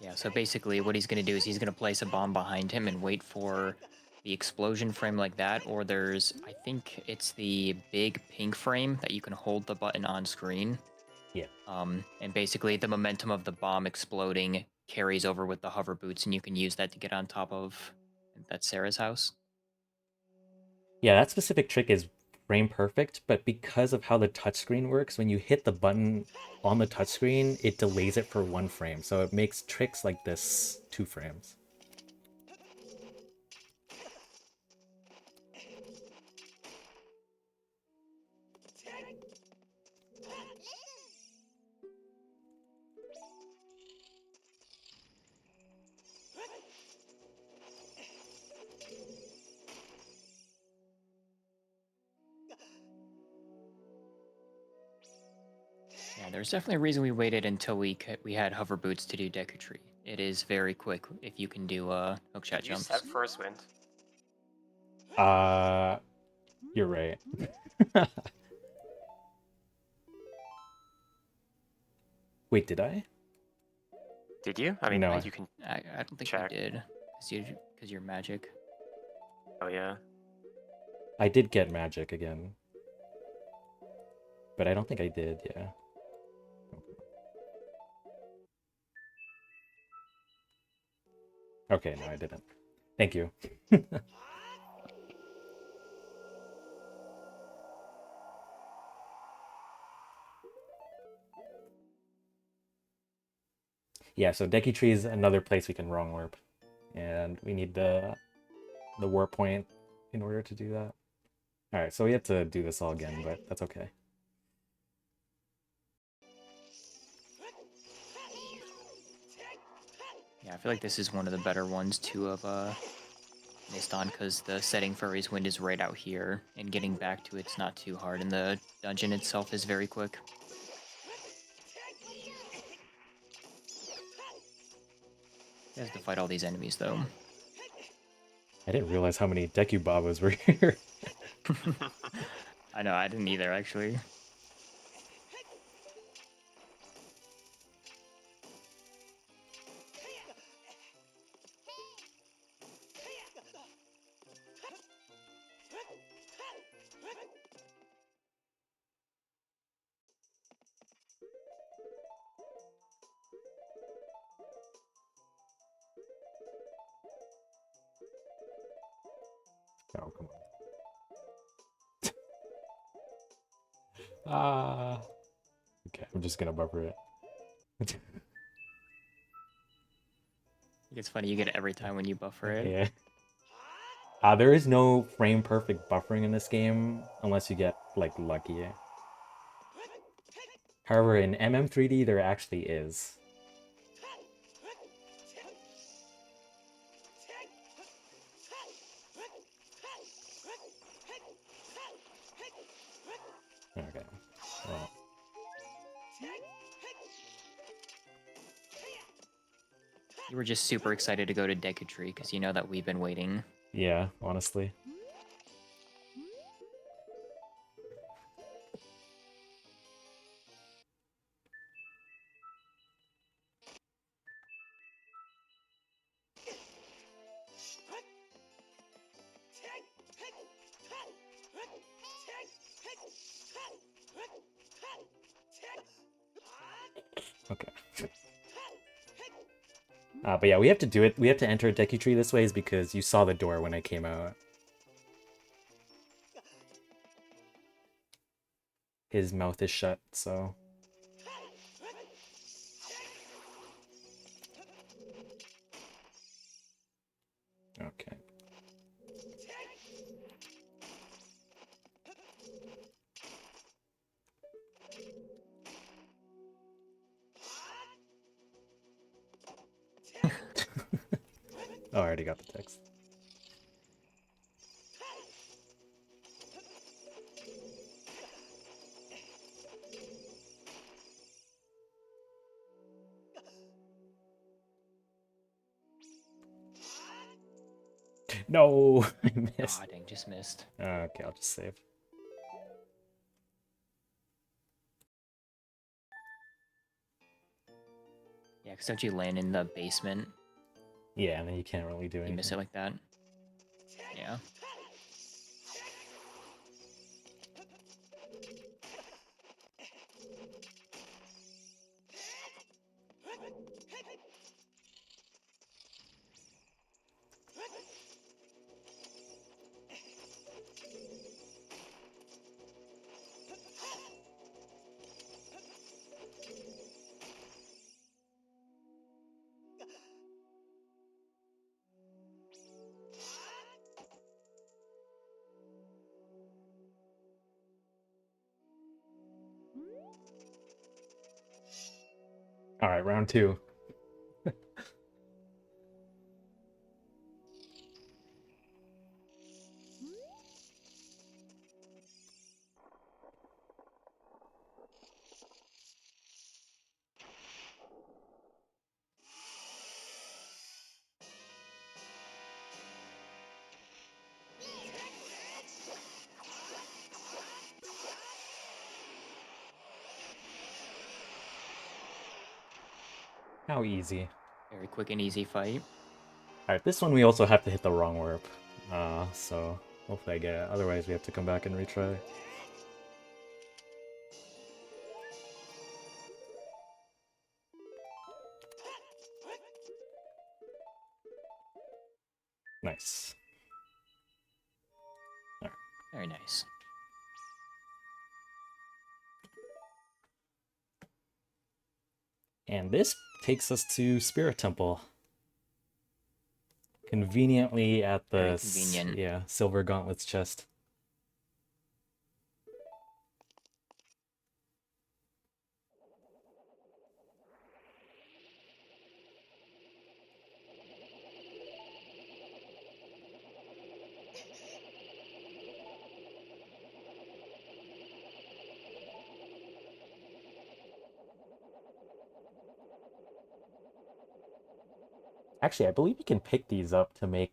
Yeah, so basically what he's going to do is he's going to place a bomb behind him and wait for the explosion frame like that, or there's, I think it's the big pink frame that you can hold the button on screen. Yeah. And basically the momentum of the bomb exploding carries over with the hover boots, and you can use that to get on top of that Sarah's house. Yeah, that specific trick is frame perfect, but because of how the touchscreen works, when you hit the button on the touchscreen, it delays it for 1 frame, so it makes tricks like this 2 frames. Yeah, there's definitely a reason we waited until we had hover boots to do Deku Tree. It is very quick if you can do hookshot Did you jumps. set first wind? You're right. Wait, did I? Did you? I mean, No. you can. I don't think Check. you did, because you're magic. Oh yeah. I did get magic again. But I don't think I did, yeah. Okay, no, I didn't. Thank you. Yeah, so Deku Tree is another place we can wrong warp. And we need the warp point in order to do that. Alright, so we have to do this all again, but that's okay. Yeah, I feel like this is one of the better ones to have missed on, because the setting for his wind is right out here, and getting back to it's not too hard, and the dungeon itself is very quick. He has to fight all these enemies, though. I didn't realize how many Deku Babas were here. I know, I didn't either, actually. Oh, come on. Ah. Okay. just gonna buffer it. It's funny, you get it every time when you buffer it. Yeah. There is no frame perfect buffering in this game unless you get like lucky. However, in MM3D there actually is. Okay. Well. You were just super excited to go to Decatry because you know that we've been waiting. Yeah, honestly. Okay. But yeah, we have to do it. We have to enter a Deku Tree this way is because you saw the door when I came out. His mouth is shut, so... Okay. Oh, I already got the text. No, I missed. Oh, dang, just missed. Okay, I'll just save. Yeah, because don't you land in the basement? Yeah, and then you can't really do anything. You miss it like that? Yeah. Alright, round 2. How easy. Very quick and easy fight. Alright, this one we also have to hit the wrong warp. So hopefully I get it. Otherwise we have to come back and retry. Nice. Alright. Very nice. And this takes us to Spirit Temple. Conveniently at the Very convenient. yeah, Silver Gauntlets chest. Actually, I believe you can pick these up to make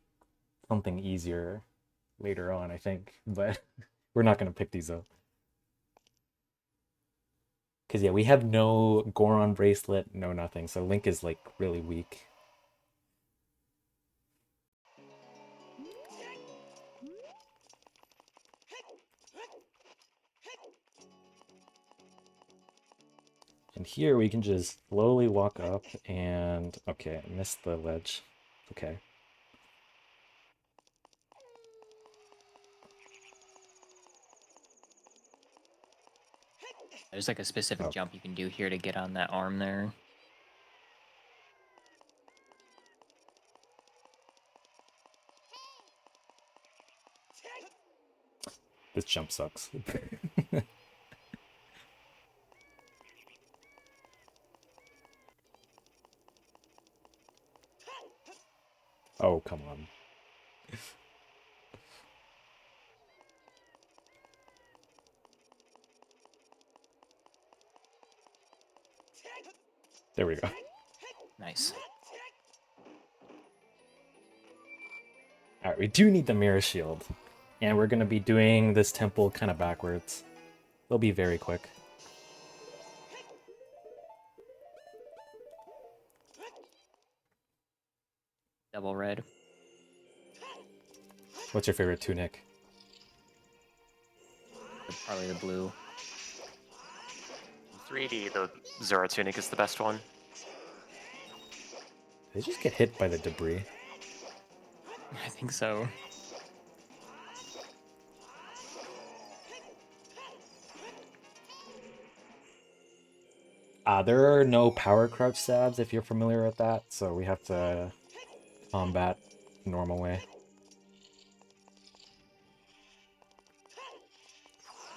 something easier later on, I think. But we're not going to pick these up. Because, yeah, we have no Goron bracelet, no nothing. So Link is, like, really weak. And here we can just slowly walk up and... Okay, I missed the ledge. Okay. There's like a specific Oh. jump you can do here to get on that arm there. This jump sucks. Oh, come on. There we go. Nice. Alright, we do need the mirror shield. And we're going to be doing this temple kind of backwards. They'll be very quick. Double red. What's your favorite tunic? Probably the blue. 3D, the Zora tunic is the best one. They just get hit by the debris. I think so. There are no power crouch stabs if you're familiar with that, so we have to combat normal way.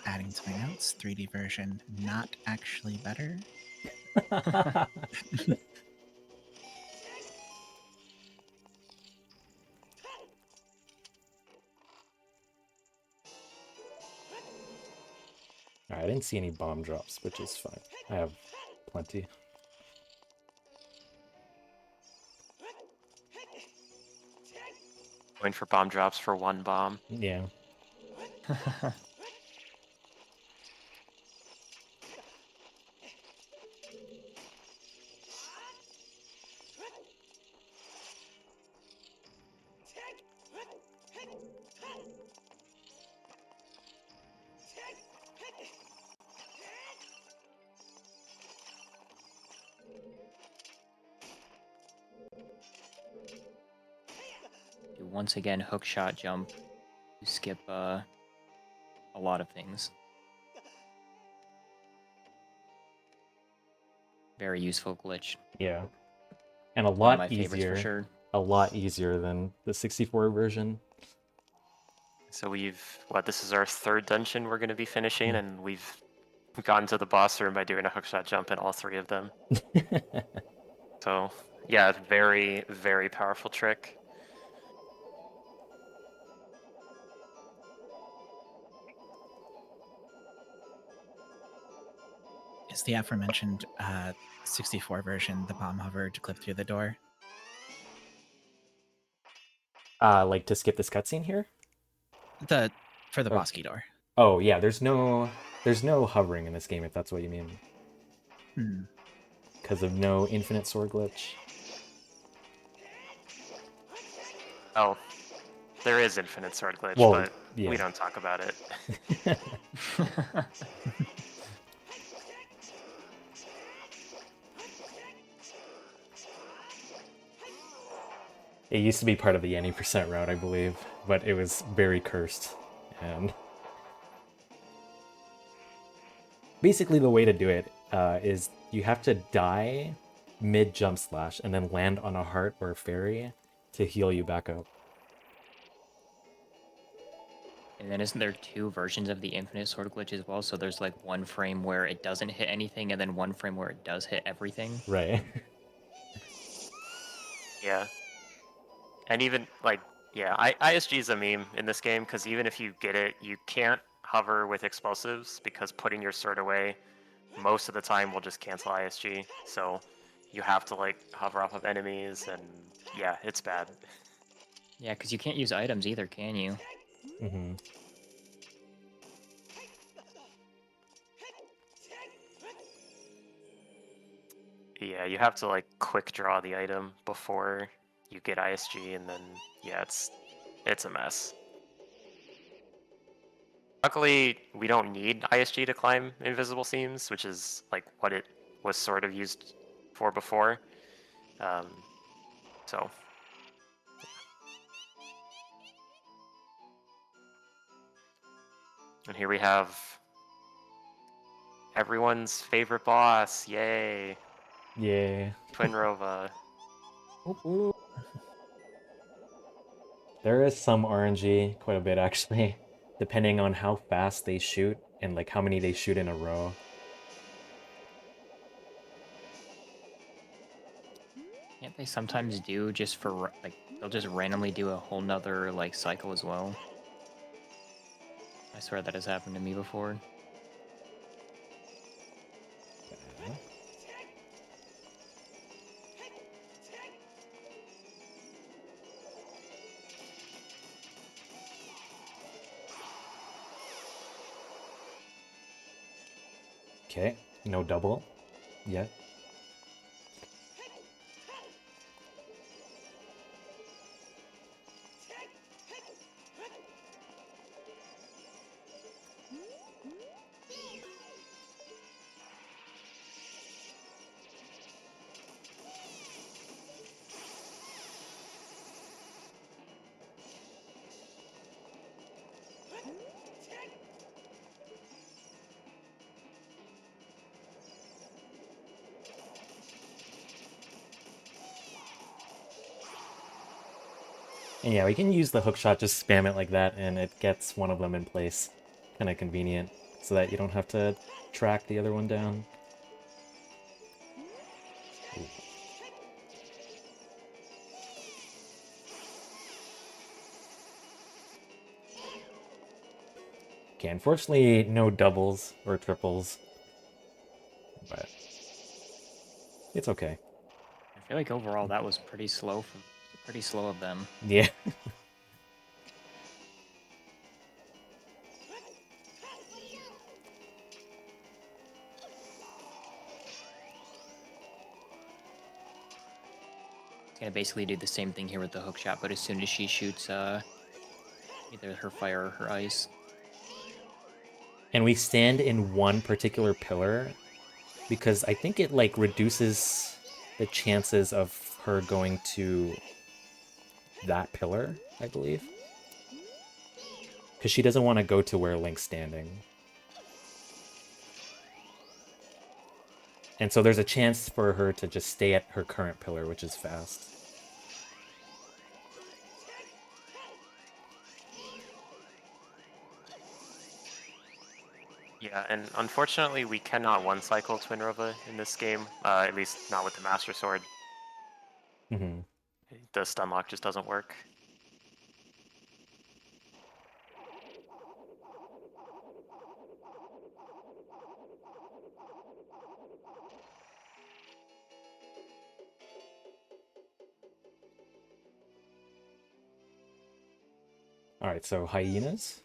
Adding to my notes, 3D version not actually better. Alright, I didn't see any bomb drops, which is fine. I have plenty. Going for bomb drops for 1 bomb. Yeah. Do once again hook shot jump. You skip a lot of things. Very useful glitch. Yeah. And a One of my lot favorites easier. for sure. A lot easier than the 64 version. So this is our 3rd dungeon we're going to be finishing, and we've gotten to the boss room by doing a hookshot jump in all 3 of them. So, yeah, very, very powerful trick. Is the aforementioned 64 version the bomb hover to clip through the door? Like to skip this cutscene here? For the Oh. boss key door. Oh yeah, there's no hovering in this game if that's what you mean. Because of no infinite sword glitch. Oh, there is infinite sword glitch, Well, but yeah. we don't talk about it. It used to be part of the any percent route, I believe, but it was very cursed. And basically the way to do it is you have to die mid jump slash and then land on a heart or a fairy to heal you back up. And then isn't there 2 versions of the infinite sword glitch as well? So there's like 1 frame where it doesn't hit anything, and then 1 frame where it does hit everything. Right. Yeah. And even, like, yeah, ISG is a meme in this game, because even if you get it, you can't hover with explosives, because putting your sword away most of the time will just cancel ISG. So you have to, like, hover off of enemies, and yeah, it's bad. Yeah, because you can't use items either, can you? Mm-hmm. Yeah, you have to, like, quick draw the item before you get ISG, and then, yeah, it's a mess. Luckily, we don't need ISG to climb invisible seams, which is, like, what it was sort of used for before. So... And here we have Everyone's favorite boss. Yay. Yeah. Twinrova. There is some RNG, quite a bit actually, depending on how fast they shoot and like how many they shoot in a row. Can't they sometimes do just for like they'll just randomly do a whole nother like cycle as well? I swear that has happened to me before. Okay, no double yet. And yeah, we can use the hookshot, just spam it like that, and it gets one of them in place. Kind of convenient, so that you don't have to track the other one down. Ooh. Okay, unfortunately, no doubles or triples, but it's okay. I feel like overall that was pretty slow of them. Yeah. It's gonna basically do the same thing here with the hook shot, but as soon as she shoots either her fire or her ice. And we stand in one particular pillar because I think it like reduces the chances of her going to that pillar, I believe. Because she doesn't want to go to where Link's standing. And so there's a chance for her to just stay at her current pillar, which is fast. Yeah, and unfortunately we cannot one-cycle Twinrova in this game, at least not with the Master Sword. Mm-hmm. The stun lock just doesn't work. Alright, so hyenas.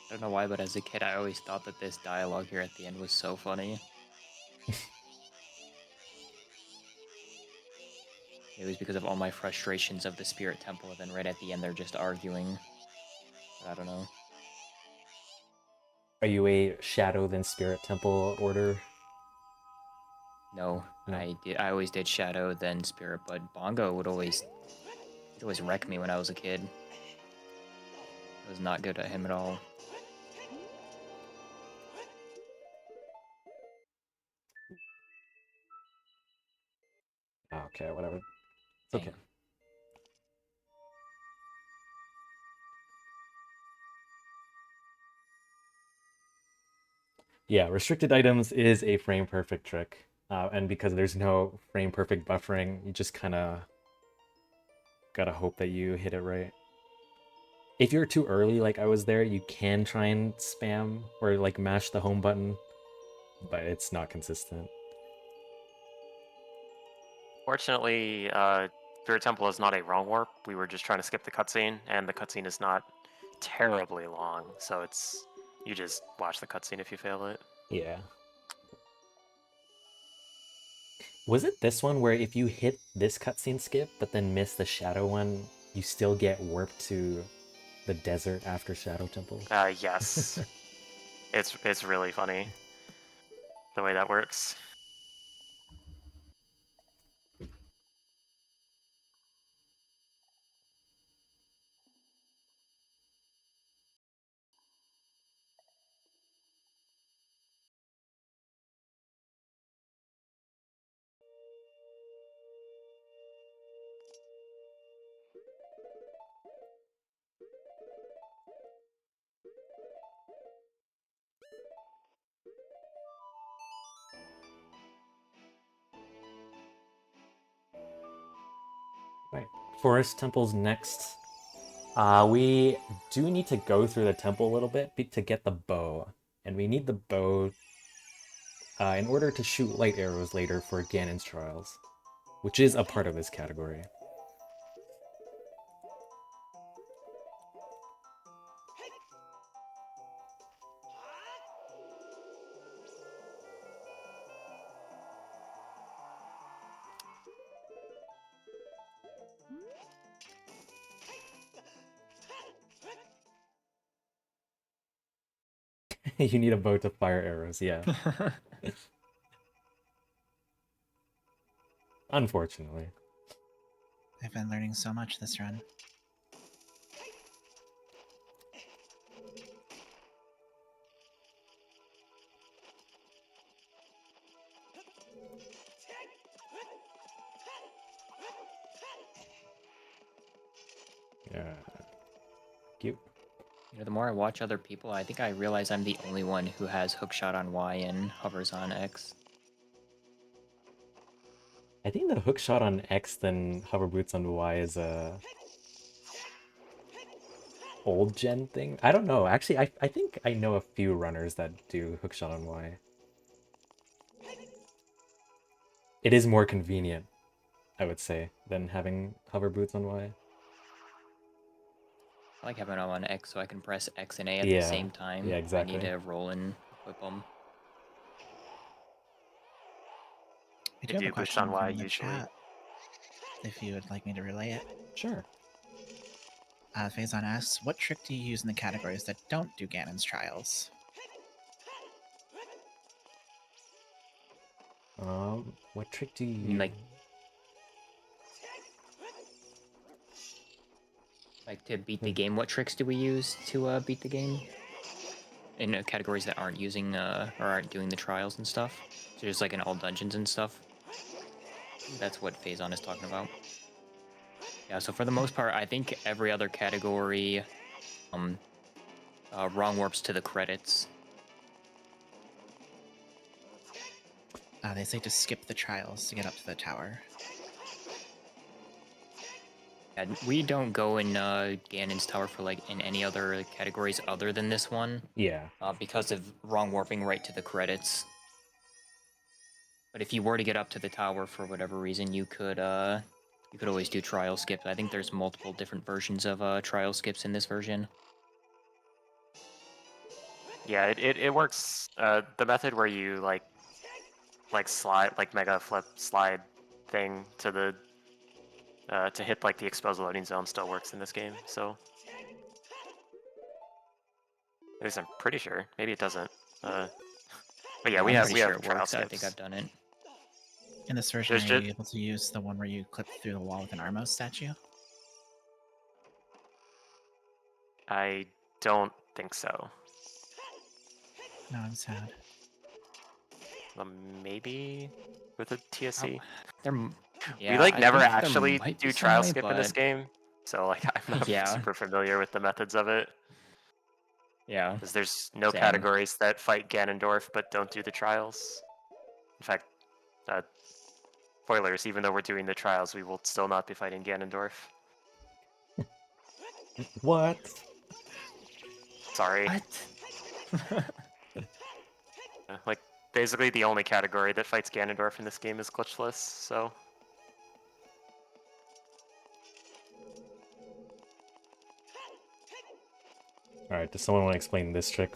I don't know why, but as a kid I always thought that this dialogue here at the end was so funny. It was because of all my frustrations of the Spirit Temple, and then right at the end they're just arguing. But I don't know. Are you a Shadow then Spirit Temple order? No, No. I always did Shadow then Spirit, but Bongo would always wreck me when I was a kid. I was not good at him at all. Okay, whatever. It's Dang. okay. Yeah, restricted items is a frame perfect trick. And because there's no frame perfect buffering, you just kind of gotta hope that you hit it right. If you're too early, like I was there, you can try and spam or like mash the home button, but it's not consistent. Fortunately, Spirit Temple is not a wrong warp. We were just trying to skip the cutscene, and the cutscene is not terribly long, so it's you just watch the cutscene if you fail it. Yeah. Was it this one where if you hit this cutscene skip, but then miss the Shadow one, you still get warped to the desert after Shadow Temple? Yes. It's really funny the way that works. Right. Forest Temple's next. We do need to go through the temple a little bit to get the bow. And we need the bow in order to shoot light arrows later for Ganon's trials, which is a part of this category. You need a bow to fire arrows, yeah. Unfortunately. I've been learning so much this run. Yeah. Cute. You know, the more I watch other people, I think I realize I'm the only one who has hookshot on Y and hovers on X. I think the hook shot on X then hover boots on Y is a old gen thing. I don't know. Actually, I think I know a few runners that do hook shot on Y. It is more convenient, I would say, than having hover boots on Y. I like having them on X so I can press X and A at Yeah, the same time. yeah, I exactly. need to roll and equip them. I do You have a do boots question on Y from the usually. chat, if you would like me to relay it. Sure. Faison asks, what trick do you use in the categories that don't do Ganon's trials? What trick do you I mean, use? like to beat the game, what tricks do we use to beat the game? In categories that aren't using or aren't doing the trials and stuff. So just like in all dungeons and stuff. That's what Faison is talking about. Yeah, so for the most part, I think every other category wrong warps to the credits. They say to skip the trials to get up to the tower. And we don't go in Ganon's Tower for like in any other categories other than this one. Yeah. Because of wrong warping right to the credits. But if you were to get up to the tower for whatever reason, you could always do trial skips. I think there's multiple different versions of trial skips in this version. Yeah, it works. The method where you like slide, like mega flip slide thing to the to hit like the exposed loading zone still works in this game. So at least I'm pretty sure. Maybe it doesn't. But yeah, we I'm have pretty sure it trial works. skips. I think I've done it. In this version, There's are just you able to use the one where you clip through the wall with an Armos statue? I don't think so. No, I'm sad. Maybe with a TSC. Yeah, We like I never think there actually might be do some trial way, skip in this but game, so like I'm not Yeah. super familiar with the methods of it. yeah, Because there's no Same. categories that fight Ganondorf but don't do the trials. In fact, spoilers, even though we're doing the trials, we will still not be fighting Ganondorf. What? Sorry. What? Like, basically the only category that fights Ganondorf in this game is glitchless, so... Alright, does someone want to explain this trick?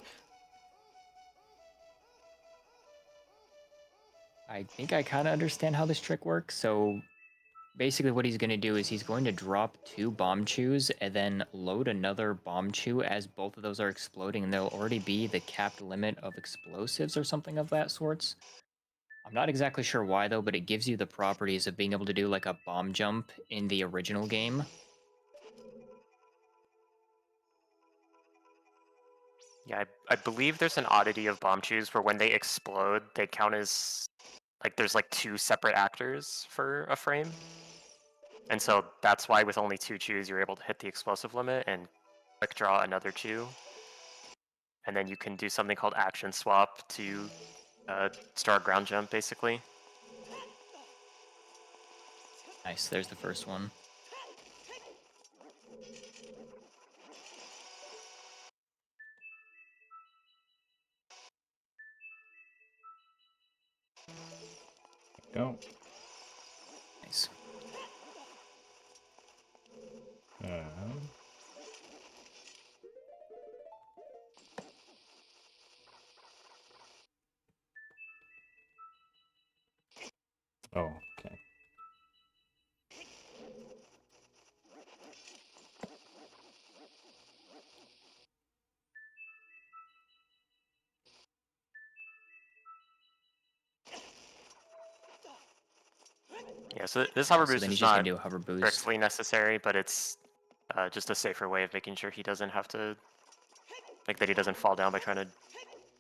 I think I kind of understand how this trick works. So Basically, what he's going to do is he's going to drop 2 bomb chews and then load another bomb chew as both of those are exploding, and there'll already be the capped limit of explosives or something of that sorts. I'm not exactly sure why though, but it gives you the properties of being able to do like a bomb jump in the original game. Yeah, I believe there's an oddity of bomb chews where when they explode, they count as like there's like 2 separate actors for a frame. And so that's why with only 2 chews, you're able to hit the explosive limit and quick draw another chew. And then you can do something called action swap to start ground jump, basically. Nice, there's the first one. Go. Nice. Oh, okay. Yeah, so this hover So boost then he's is just gonna not do a hover boost. strictly necessary, but it's just a safer way of making sure he doesn't have to, like, that he doesn't fall down by trying to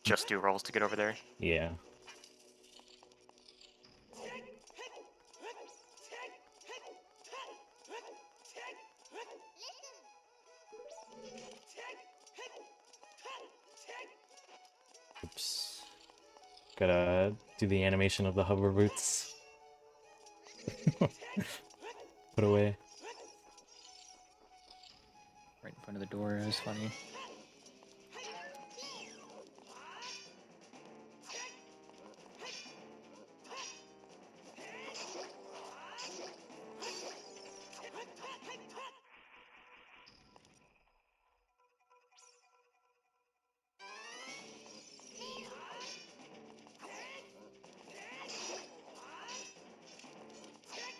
just do rolls to get over there. Yeah. Oops. Gotta do the animation of the hover boots. Put away. Right in front of the door, it was funny.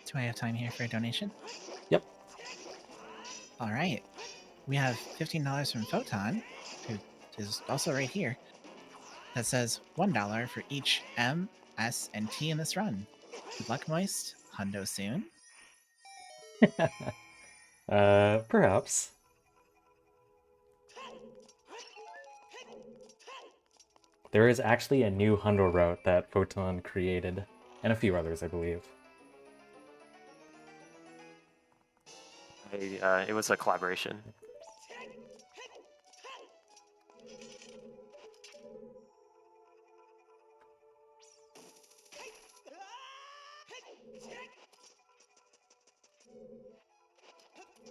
Do I have time here for a donation? Yep. All right. We have $15 from Photon, who is also right here, that says $1 for each M, S, and T in this run. Good luck, Moist. Hundo soon. Perhaps. There is actually a new Hundo route that Photon created, and a few others, I believe. It was a collaboration.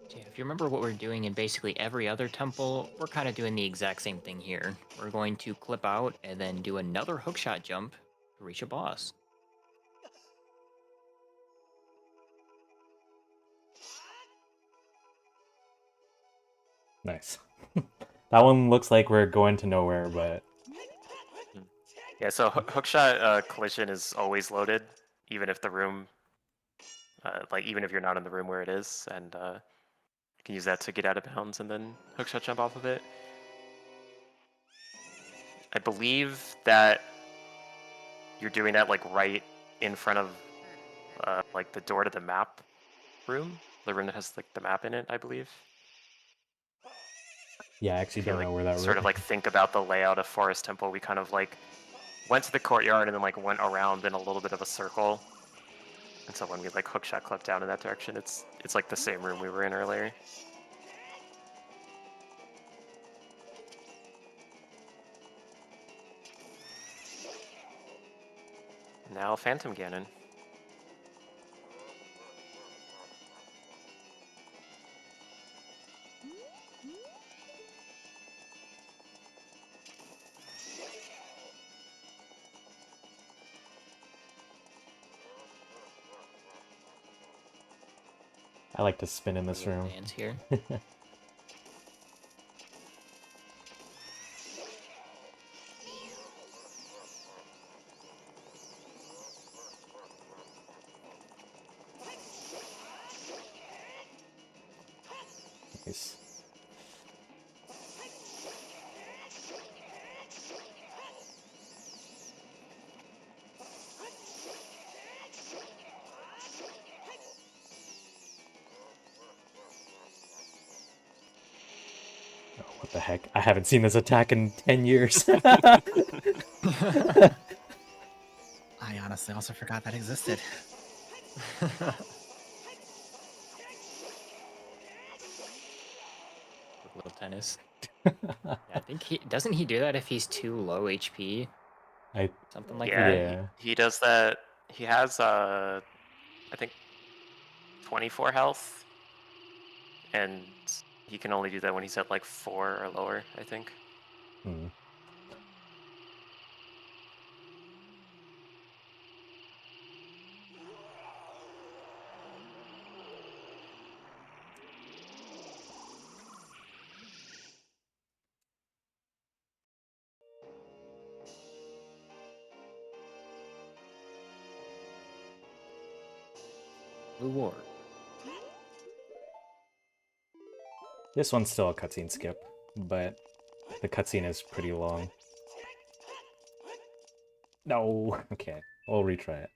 Yeah, if you remember what we're doing in basically every other temple, we're kind of doing the exact same thing here. We're going to clip out and then do another hookshot jump to reach a boss. Nice. That one looks like we're going to nowhere, but... Yeah, so hookshot collision is always loaded, even if the room, even if you're not in the room where it is, and you can use that to get out of bounds and then hookshot jump off of it. I believe that you're doing that like right in front of like the door to the map room, the room that has like the map in it, I believe. Yeah, I actually If you don't like know where that sort of like think about the layout of Forest Temple, we kind of like went to the courtyard and then like went around in a little bit of a circle. And so when we like hookshot clip down in that direction, it's like the same room we were in earlier. Now Phantom Ganon. I like to spin in this room. Lands here. Nice. Oh, what the heck? I haven't seen this attack in 10 years. I honestly also forgot that existed. Little tennis. Yeah, I think he doesn't he do that if he's too low HP? Something like Yeah, that. Yeah. he does that. He has I think 24 health, and he can only do that when he's at like 4 or lower, I think. Hmm. Blue War. This one's still a cutscene skip, but the cutscene is pretty long. No. Okay, we'll retry it.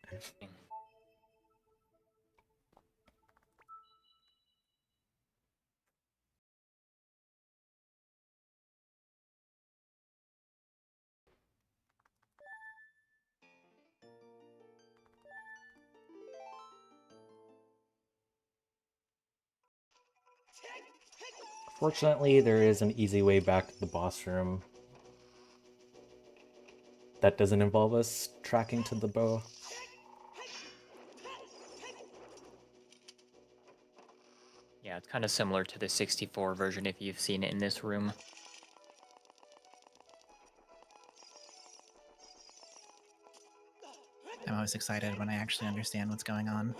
Fortunately, there is an easy way back to the boss room that doesn't involve us tracking to the bow. Yeah, it's kind of similar to the 64 version if you've seen it in this room. I'm always excited when I actually understand what's going on.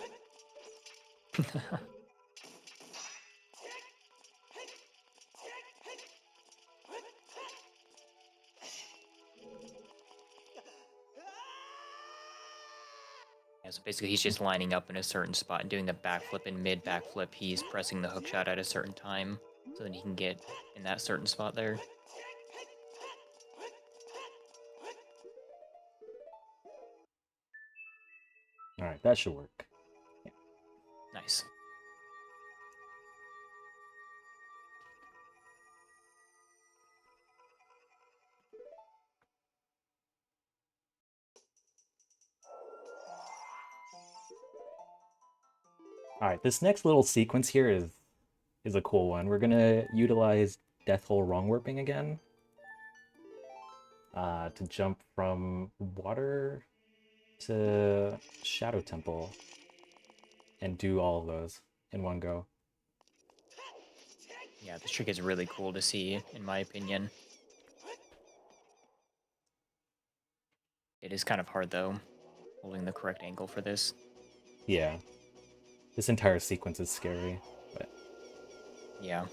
Yeah, so basically he's just lining up in a certain spot and doing the backflip, and mid backflip he's pressing the hookshot at a certain time so that he can get in that certain spot there. Alright, that should work. Yeah. Nice. Alright, this next little sequence here is a cool one. We're gonna utilize Death Hole Wrong Warping again. To jump from water to Shadow Temple and do all of those in one go. Yeah, this trick is really cool to see, in my opinion. It is kind of hard, though, holding the correct angle for this. Yeah. This entire sequence is scary, but Yeah.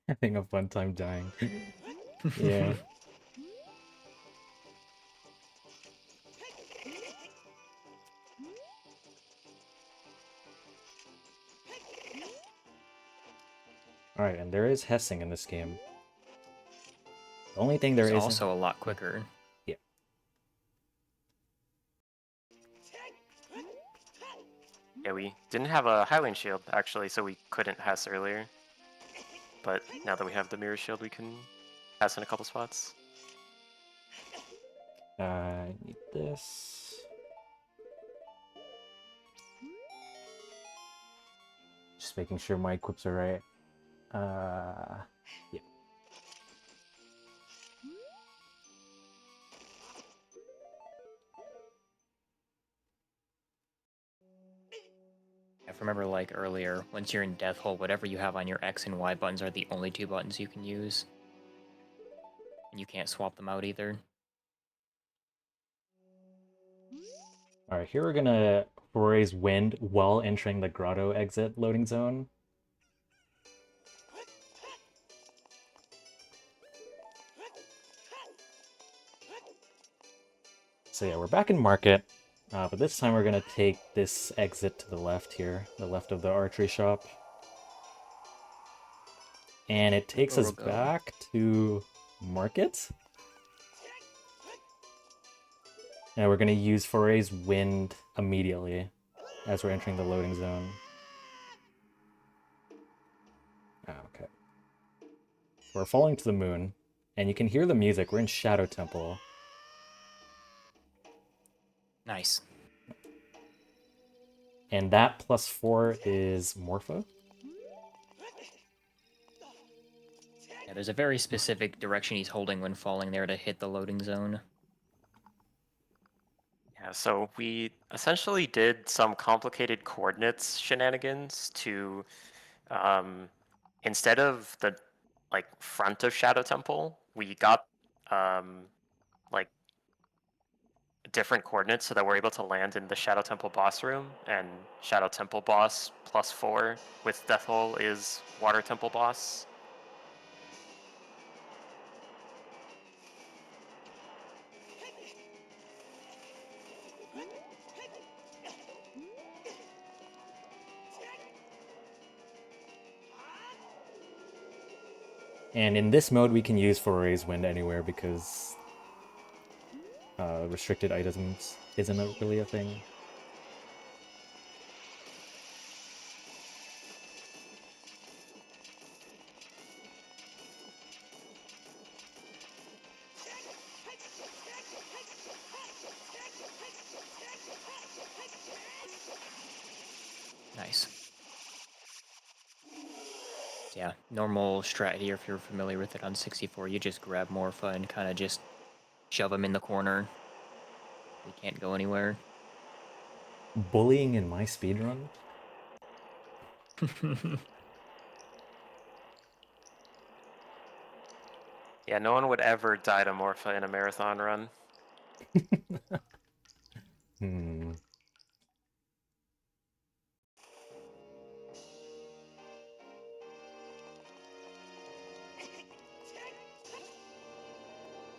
having a fun time dying. Yeah. Alright, and there is Hessing in this game. The only thing there It's isn't... also a lot quicker. Yeah. Yeah, we didn't have a Highland Shield, actually, so we couldn't Hess earlier. But now that we have the Mirror Shield, we can Hess in a couple spots. I need this. Just making sure my equips are right. Yeah. Yeah, remember like earlier, once you're in Death Hole, whatever you have on your X and Y buttons are the only two buttons you can use. And you can't swap them out either. Alright, here we're gonna raise wind while entering the grotto exit loading zone. So yeah, we're back in market, but this time we're gonna take this exit to the left here, the left of the archery shop. And it takes us back to market. And we're gonna use Foray's Wind immediately as we're entering the loading zone. Okay. So we're falling to the moon, and you can hear the music. We're in Shadow Temple. Nice. And that +4 is Morpho. Yeah, there's a very specific direction he's holding when falling there to hit the loading zone. Yeah, so we essentially did some complicated coordinates shenanigans to, instead of the like front of Shadow Temple, we got like different coordinates so that we're able to land in the Shadow Temple boss room, and Shadow Temple boss +4 with Death Hole is Water Temple boss. And in this mode, we can use Foray's Wind anywhere because restricted items isn't really a thing. Nice. Yeah, normal strat here, if you're familiar with it on 64, you just grab Morpha and kind of just shove him in the corner. He can't go anywhere. Bullying in my speedrun? Yeah, no one would ever die to Morpha in a marathon run.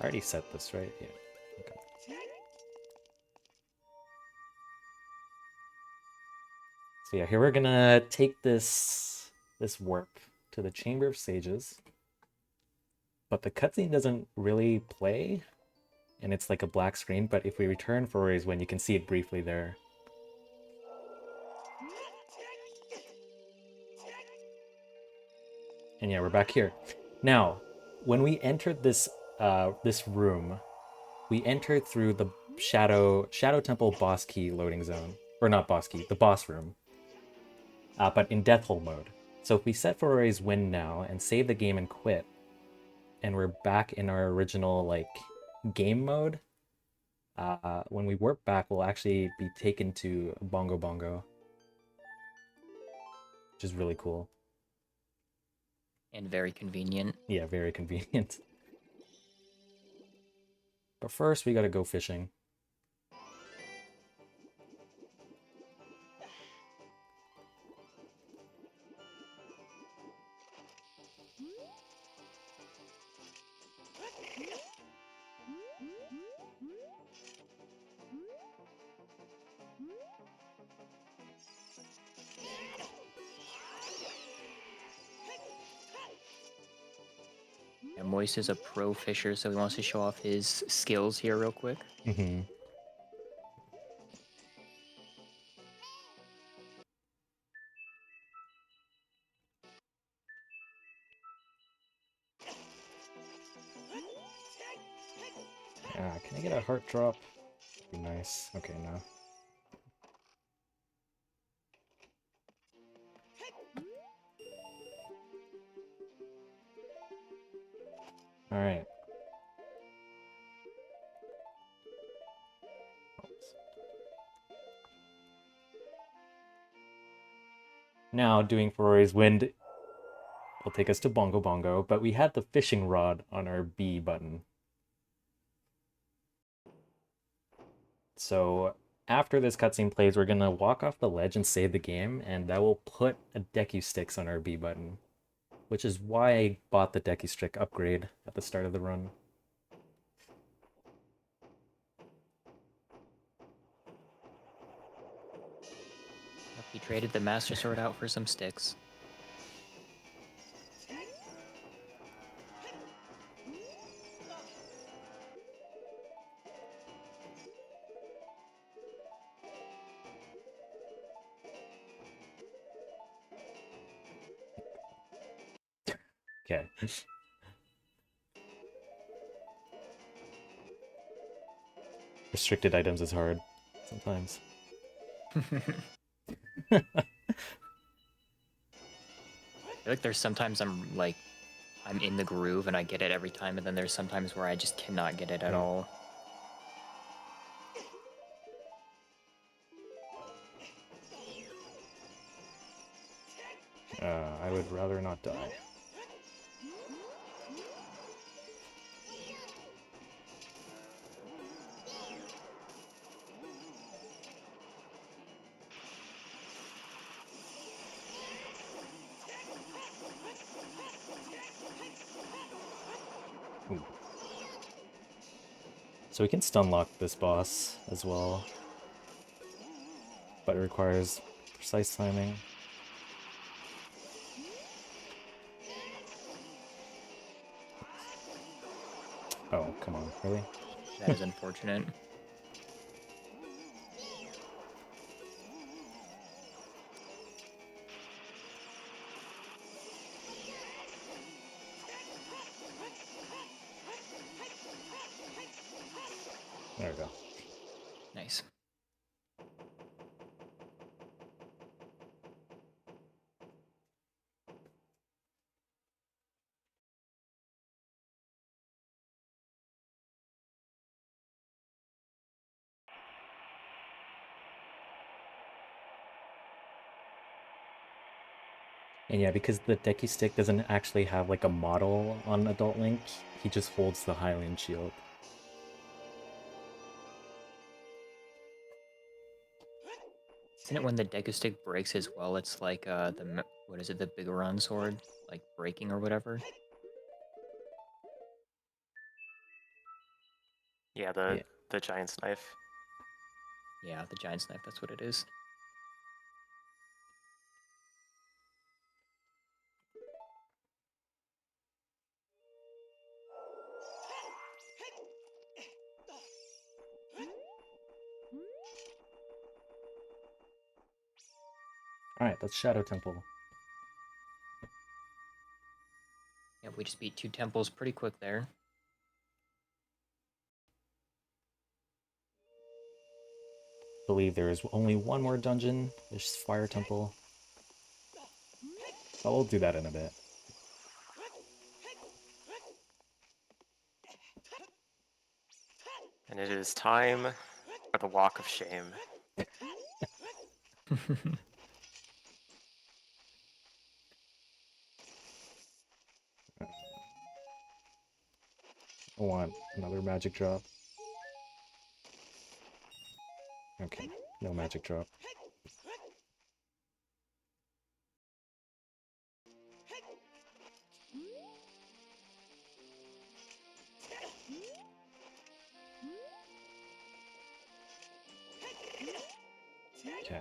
I already set this, right? Yeah. Okay. So yeah, here we're gonna take this warp to the Chamber of Sages. But the cutscene doesn't really play, and it's like a black screen, but if we return Foray's Wind, you can see it briefly there. And yeah, we're back here. Now, when we entered this this room, we entered through the Shadow Temple boss key loading zone. Or not boss key, the boss room. But in Death Hole mode. So if we set Foray's Wind now and save the game and quit, and we're back in our original like game mode, when we warp back, we'll actually be taken to Bongo Bongo, which is really cool. And very convenient. Yeah, very convenient. But first, we gotta go fishing. Yeah, Moist is a pro fisher, so he wants to show off his skills here real quick. Mm-hmm. Can I get a heart drop? Be nice. Okay, no. All right. Now doing Ferrari's Wind will take us to Bongo Bongo, but we had the fishing rod on our B button. So after this cutscene plays, we're gonna walk off the ledge and save the game, and that will put a Deku Sticks on our B button, which is why I bought the Deku Stick upgrade at the start of the run. He traded the Master Sword out for some sticks. Okay. Restricted items is hard sometimes. I feel like there's sometimes I'm in the groove and I get it every time, and then there's sometimes where I just cannot get it at all. I would rather not die. Ooh. So we can stun lock this boss as well, but it requires precise timing. Oh, come on, really? That is unfortunate. There we go. Nice. And yeah, because the Deku Stick doesn't actually have like a model on Adult Link, he just holds the Hylian shield. Isn't it when the Deku Stick breaks as well? It's like what is it, the Bigoron sword, like breaking or whatever. Yeah, the giant's knife. Yeah, the Giant's Knife. That's what it is. Alright, that's Shadow Temple. Yeah, we just beat 2 temples pretty quick there. I believe there is only one more dungeon, this Fire Temple. But we'll do that in a bit. And it is time for the Walk of Shame. I want another magic drop. Okay, no magic drop. Okay.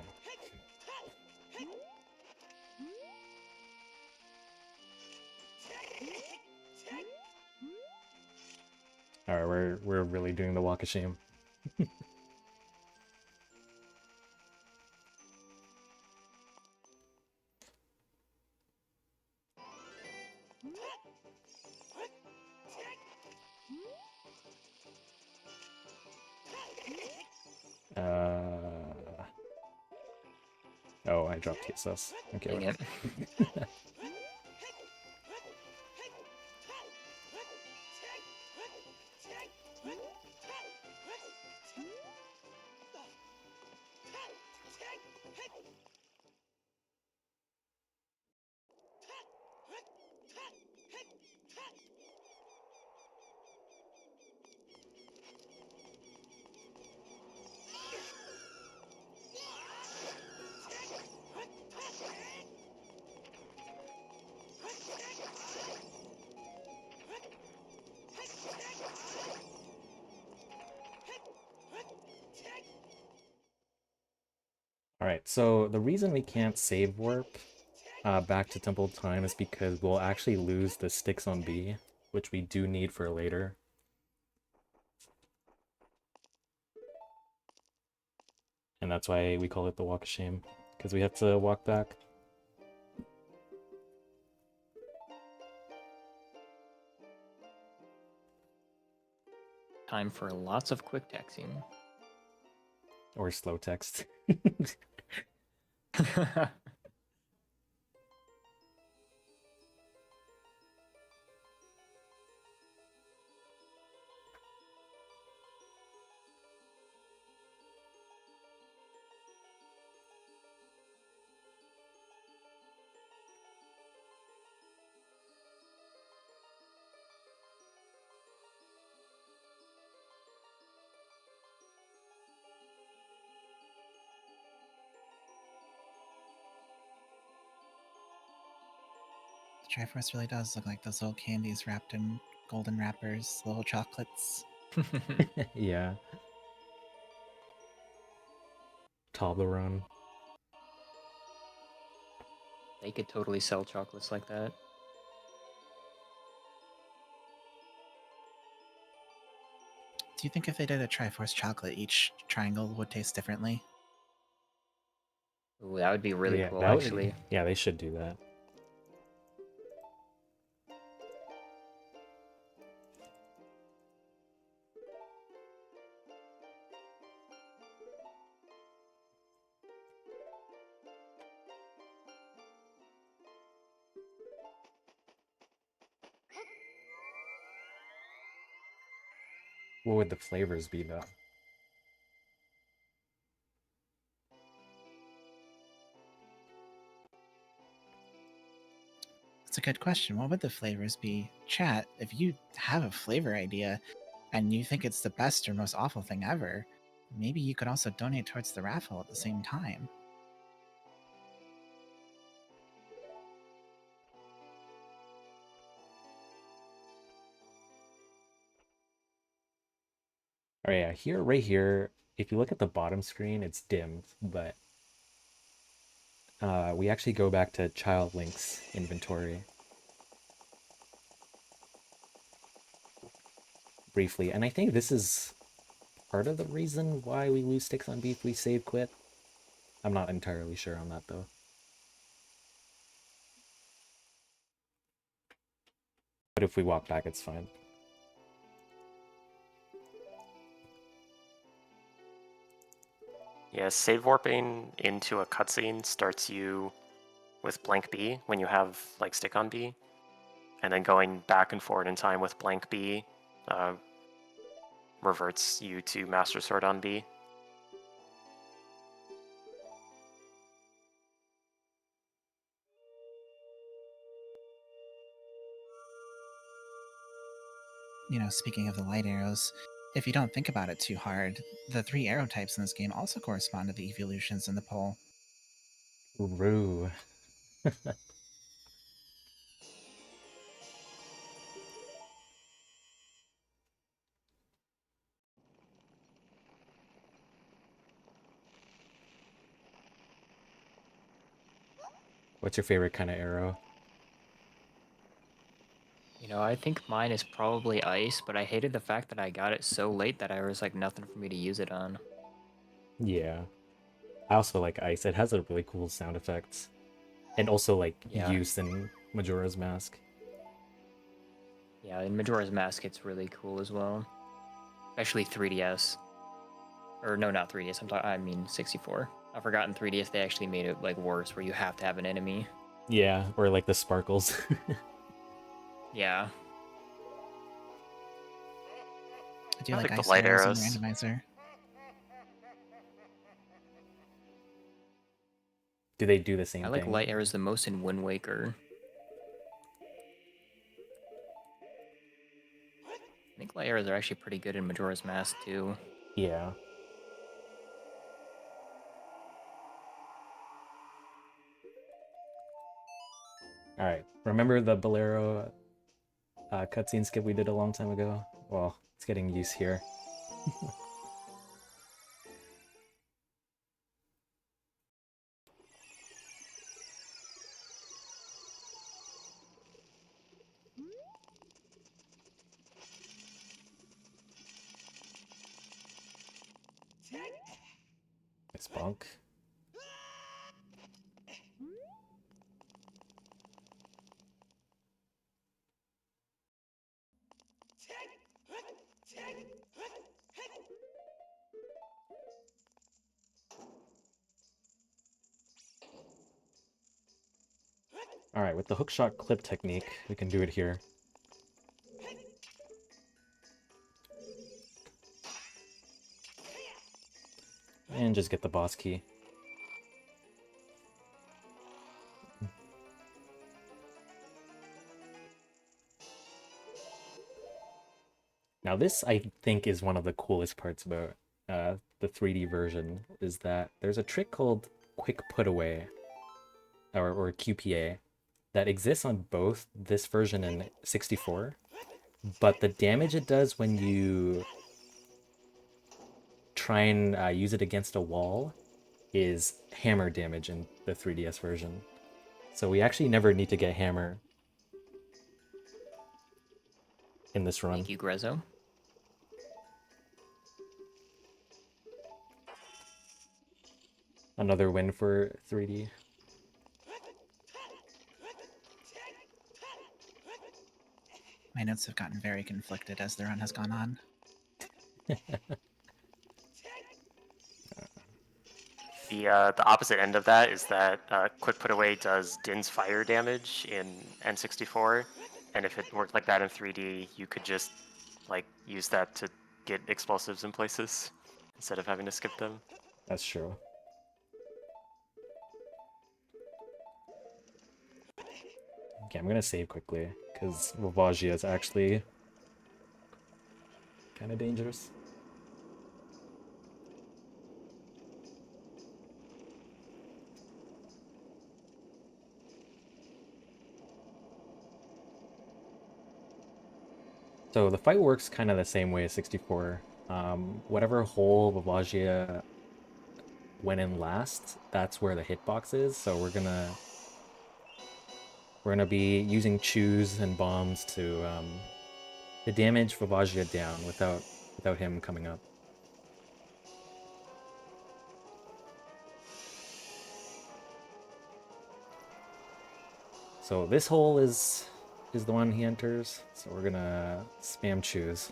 Alright, we're really doing the Walk of Shame. Oh, I dropped TSS. Okay. Dang it. Alright, so the reason we can't save warp back to Temple of Time is because we'll actually lose the sticks on B, which we do need for later. And that's why we call it the Walk of Shame, because we have to walk back. Time for lots of quick texting. Or slow text. The Triforce really does look like those little candies wrapped in golden wrappers, little chocolates. Yeah. Toblerone. They could totally sell chocolates like that. Do you think if they did a Triforce chocolate, each triangle would taste differently? Ooh, that would be really Yeah, cool, that would, actually. yeah, they should do that. What would the flavors be, though? It's a good question. What would the flavors be? Chat, if you have a flavor idea and you think it's the best or most awful thing ever, maybe you could also donate towards the raffle at the same time. Oh yeah, here, right here, if you look at the bottom screen, it's dimmed, but we actually go back to Child Link's inventory briefly, and I think this is part of the reason why we lose sticks on B if we save quit. I'm not entirely sure on that, though. But if we walk back, it's fine. Yeah, save warping into a cutscene starts you with blank B when you have like stick on B, and then going back and forward in time with blank B reverts you to Master Sword on B. You know, speaking of the light arrows, if you don't think about it too hard, the 3 arrow types in this game also correspond to the evolutions in the pole. Roo. What's your favorite kind of arrow? You know, I think mine is probably ice, but I hated the fact that I got it so late that there was like nothing for me to use it on. Yeah. I also like ice. It has a really cool sound effects. And also like Yeah. use in Majora's Mask. Yeah, and Majora's Mask, it's really cool as well. Especially 3DS. Or no, not 3DS, I mean 64. I've forgotten 3DS, they actually made it like worse, where you have to have an enemy. Yeah, or like the sparkles. Yeah. I do I like like the ice light arrows in arrows. randomizer. Do they do the same I like thing? light arrows the most in Wind Waker. I think light arrows are actually pretty good in Majora's Mask too. Yeah. Alright. Remember the Bolero cutscene skip we did a long time ago? Well, it's getting use here. Nice bonk. Alright, with the hookshot clip technique, we can do it here. And just get the boss key. Now this, I think, is one of the coolest parts about the 3D version, is that there's a trick called Quick Put Away, or QPA, that exists on both this version and 64, but the damage it does when you try and use it against a wall is hammer damage in the 3DS version. So we actually never need to get hammer in this run. Thank you, Grezzo. Another win for 3D. My notes have gotten very conflicted as the run has gone on. The opposite end of that is that Quick Put Away does Din's fire damage in N64, and if it worked like that in 3D, you could just like use that to get explosives in places instead of having to skip them. That's true. Okay, I'm gonna save quickly, because Volvagia is actually kind of dangerous. So the fight works kind of the same way as 64. Whatever hole Volvagia went in last, that's where the hitbox is. So we're gonna be using chews and bombs to damage Volvagia down without him coming up. So this hole is the one he enters, so we're gonna spam choose.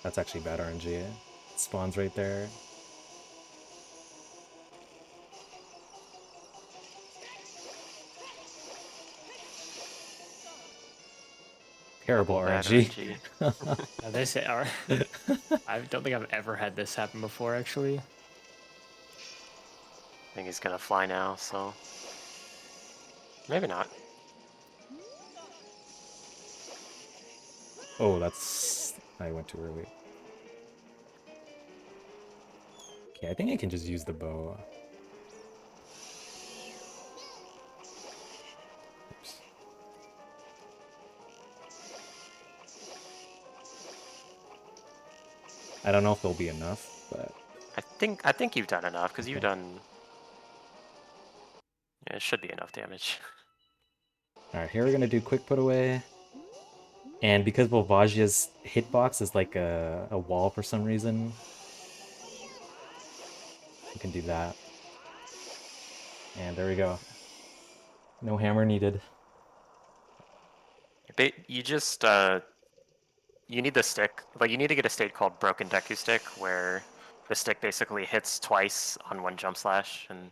That's actually bad RNG. It spawns right there. Terrible Bad RNG. I don't think I've ever had this happen before, actually. I think he's gonna fly now, so maybe not. Oh, I went too early. Okay, I think I can just use the bow. Oops. I don't know if there'll be enough, but I think you've done enough because you've done. Yeah, it should be enough damage. alright, here we're gonna do quick put away. And because Volvagia's hitbox is like a wall for some reason, we can do that. And there we go. No hammer needed. You just you need the stick. Like you need to get a state called Broken Deku Stick, where the stick basically hits twice on one jump slash, and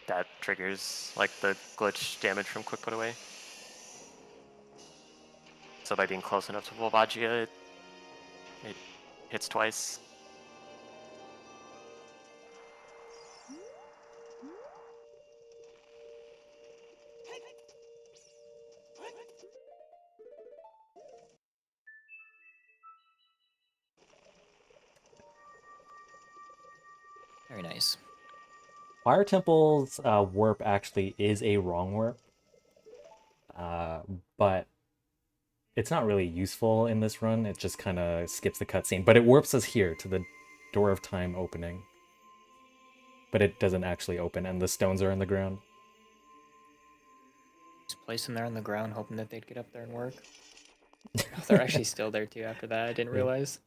that triggers like the glitch damage from Quick Put Away. So by being close enough to Volvagia, it hits twice. Very nice. Fire Temple's warp actually is a wrong warp, but it's not really useful in this run. It just kind of skips the cutscene, but it warps us here to the Door of Time opening. But it doesn't actually open, and the stones are in the ground. Just place them there on the ground, hoping that they'd get up there and work. Oh, they're actually still there too after that. I didn't realize.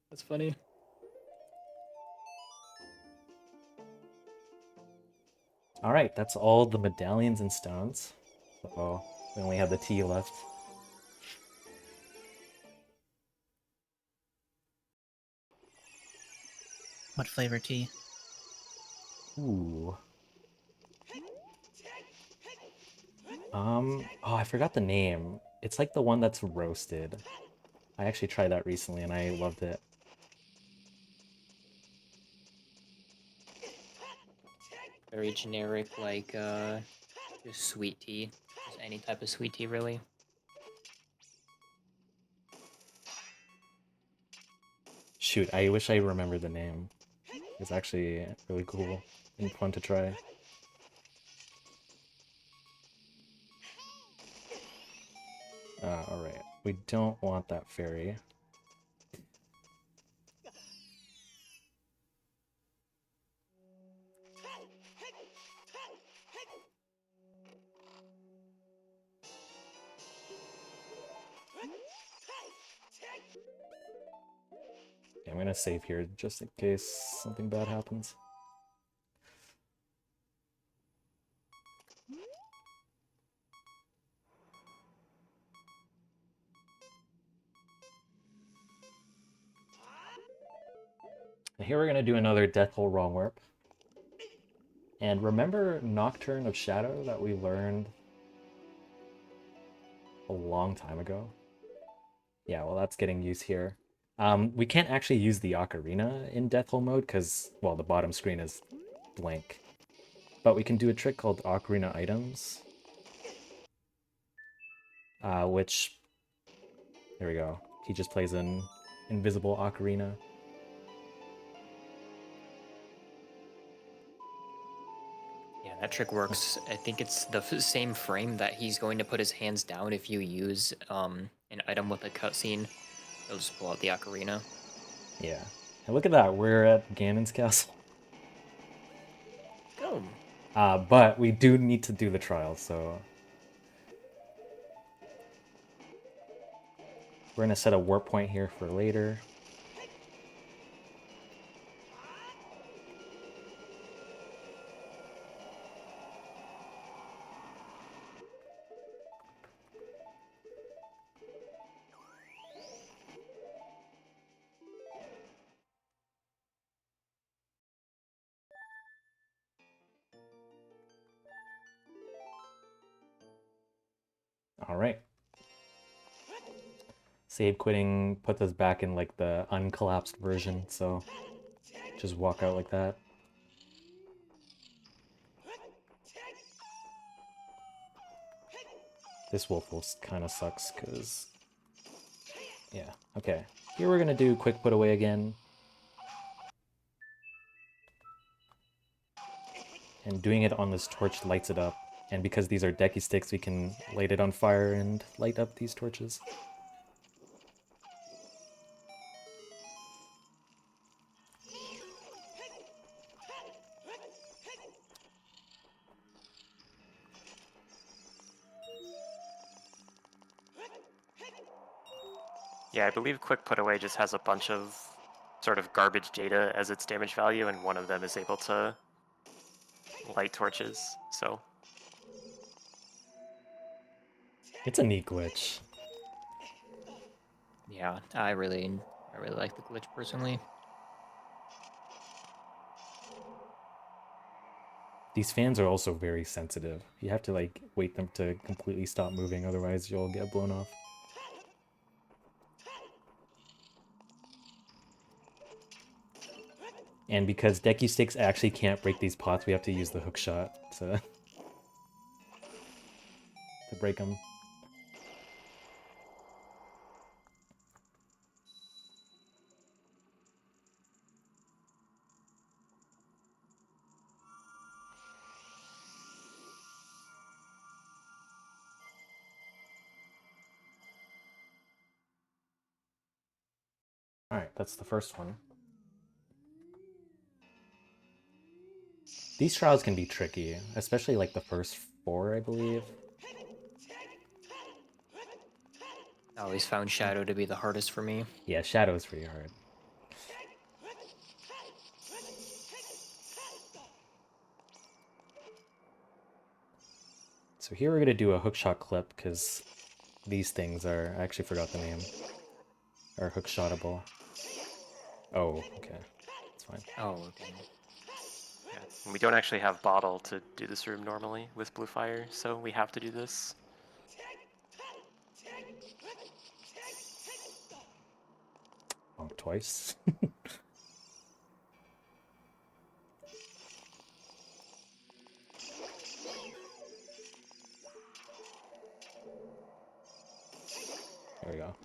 That's funny. All right, that's all the medallions and stones. So we only have the tea left. What flavor tea? Ooh. Oh, I forgot the name. It's like the one that's roasted. I actually tried that recently and I loved it. Very generic, like just sweet tea. Just any type of sweet tea, really. Shoot, I wish I remembered the name. It's actually really cool and fun to try. Alright, we don't want that fairy. Okay, I'm gonna save here just in case something bad happens. And here we're gonna do another Death Hole Wrong Warp. And remember Nocturne of Shadow that we learned a long time ago? Yeah, well, that's getting used here. We can't actually use the Ocarina in Death Hole mode because, well, the bottom screen is blank. But we can do a trick called Ocarina Items, which, there we go. He just plays an invisible Ocarina. Yeah, that trick works. I think it's the same frame that he's going to put his hands down if you use an item with a cutscene. It'll just pull out the ocarina. Yeah. And look at that, we're at Ganon's castle. Oh. But we do need to do the trial, so we're gonna set a warp point here for later. All right. Save quitting puts us back in like the uncollapsed version, so just walk out like that. This wolf kind of sucks because, yeah, okay. Here we're gonna do quick put away again. And doing it on this torch lights it up. And because these are decky sticks, we can light it on fire and light up these torches. Yeah, I believe quick put away just has a bunch of sort of garbage data as its damage value, and one of them is able to light torches, so. It's a neat glitch. Yeah, I really like the glitch personally. These fans are also very sensitive. You have to like wait them to completely stop moving, otherwise you'll get blown off. And because decky sticks actually can't break these pots, we have to use the hook shot to break them. Alright, that's the first one. These trials can be tricky, especially like the first 4, I believe. I always found Shadow to be the hardest for me. Yeah, Shadow is pretty hard. So here we're gonna do a hookshot clip because these things are, I actually forgot the name, are hookshotable. Oh, okay, that's fine. Oh, okay. Yeah. And we don't actually have bottle to do this room normally with blue fire, so we have to do this. Oh, twice. There we go.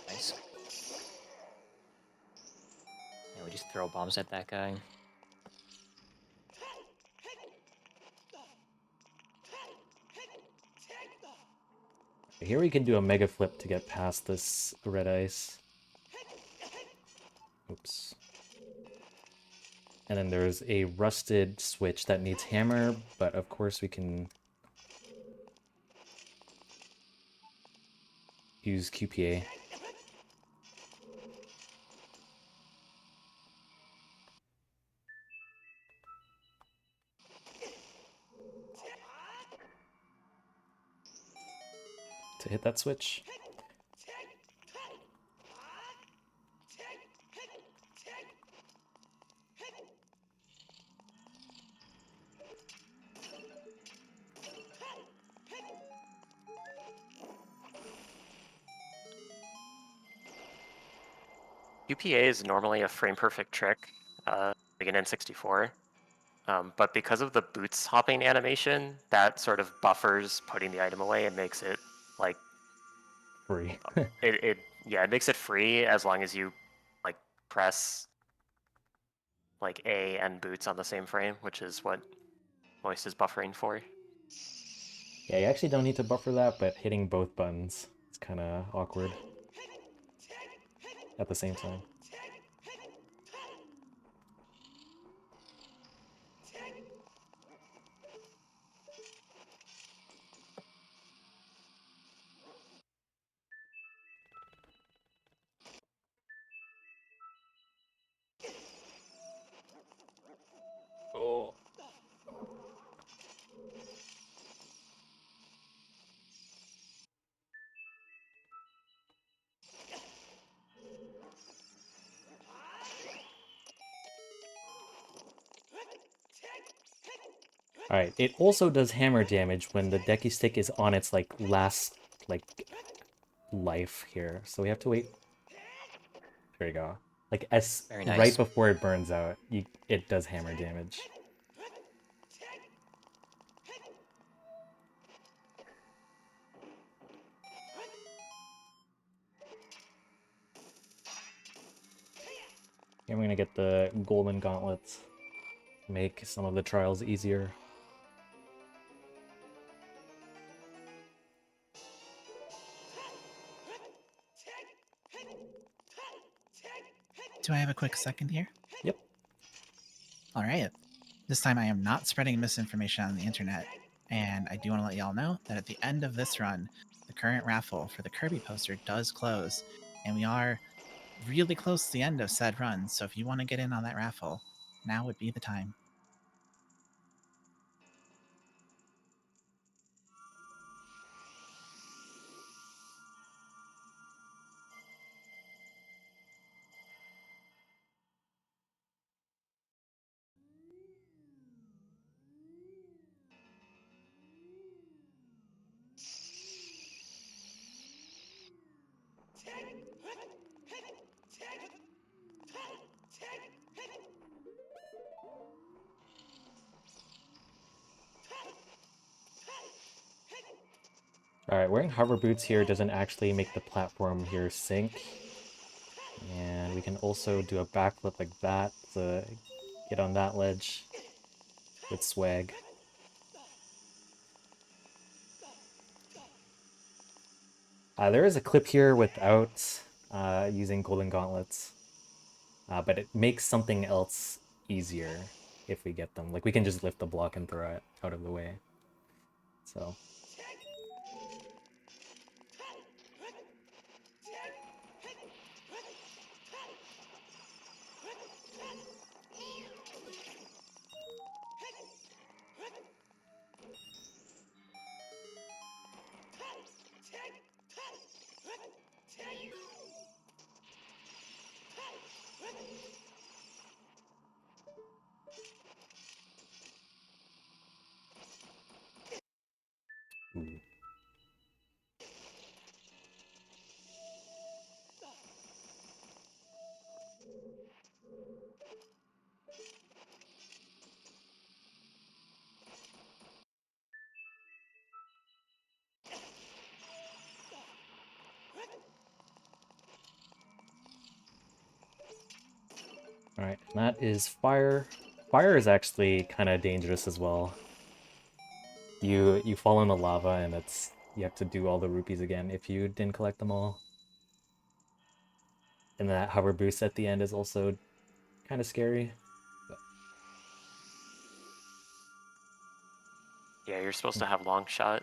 Nice. Yeah, we just throw bombs at that guy. Here we can do a mega flip to get past this red ice. Oops. And then there's a rusted switch that needs hammer, but of course we can use QPA. To hit that switch. UPA is normally a frame perfect trick, like an N64. But because of the boots hopping animation, that sort of buffers putting the item away and makes it like Free. it makes it free as long as you like press like A and boots on the same frame, which is what Moist is buffering for. Yeah, you actually don't need to buffer that, but hitting both buttons is kind of awkward at the same time. Oh. Alright, it also does hammer damage when the Decky Stick is on its like last like life here. So we have to wait. There you go. Like as Very right nice. before it burns out, it does hammer damage. And we're gonna get the golden gauntlets. Make some of the trials easier. Do I have a quick second here? Yep. All right. This time I am not spreading misinformation on the internet, and I do want to let y'all know that at the end of this run, the current raffle for the Kirby poster does close, and we are really close to the end of said run, so if you want to get in on that raffle, now would be the time. Alright, wearing hover boots here doesn't actually make the platform here sink. And we can also do a backflip like that to get on that ledge with swag. There is a clip here without using golden gauntlets, but it makes something else easier if we get them. Like we can just lift the block and throw it out of the way. So. All right, and that is fire. Fire is actually kind of dangerous as well. You fall in the lava and you have to do all the rupees again if you didn't collect them all. And that hover boost at the end is also kind of scary. But... Yeah, you're supposed to have long shot.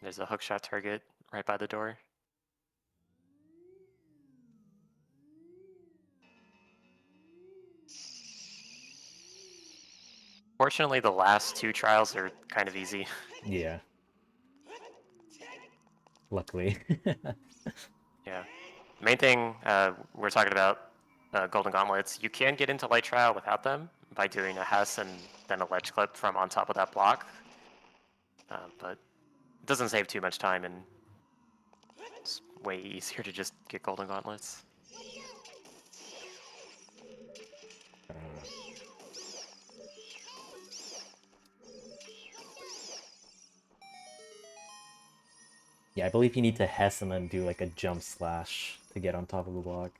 There's a hook shot target right by the door. Fortunately, the last 2 trials are kind of easy. Yeah. Luckily. Yeah. Main thing we're talking about golden gauntlets. You can get into light trial without them by doing a Hess and then a ledge clip from on top of that block. But it doesn't save too much time, and it's way easier to just get golden gauntlets. Yeah, I believe you need to Hess and then do like a jump slash to get on top of the block.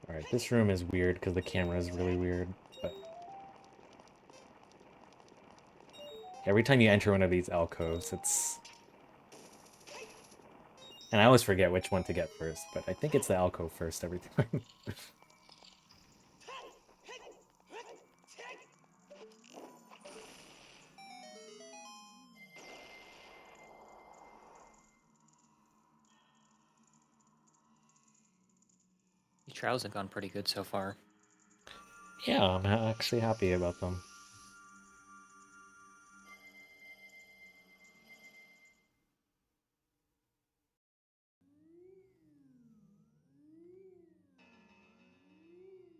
Alright, this room is weird because the camera is really weird, but... Every time you enter one of these alcoves, it's... And I always forget which one to get first, but I think it's the alcove first every time. These trials have gone pretty good so far. Yeah, I'm actually happy about them.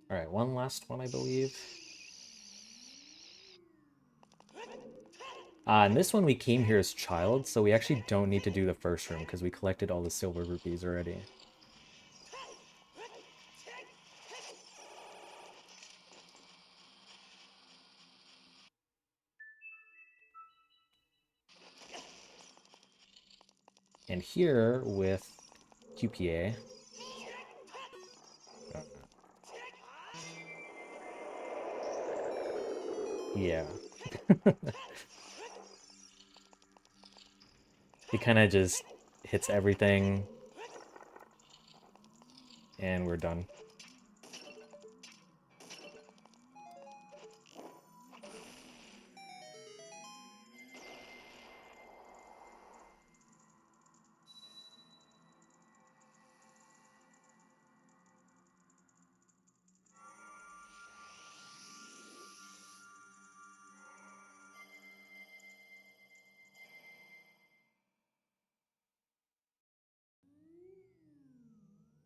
Alright, one last one, I believe. And this one we came here as child, so we actually don't need to do the first room because we collected all the silver rupees already. And here with QPA... Yeah. He kind of just hits everything. And we're done.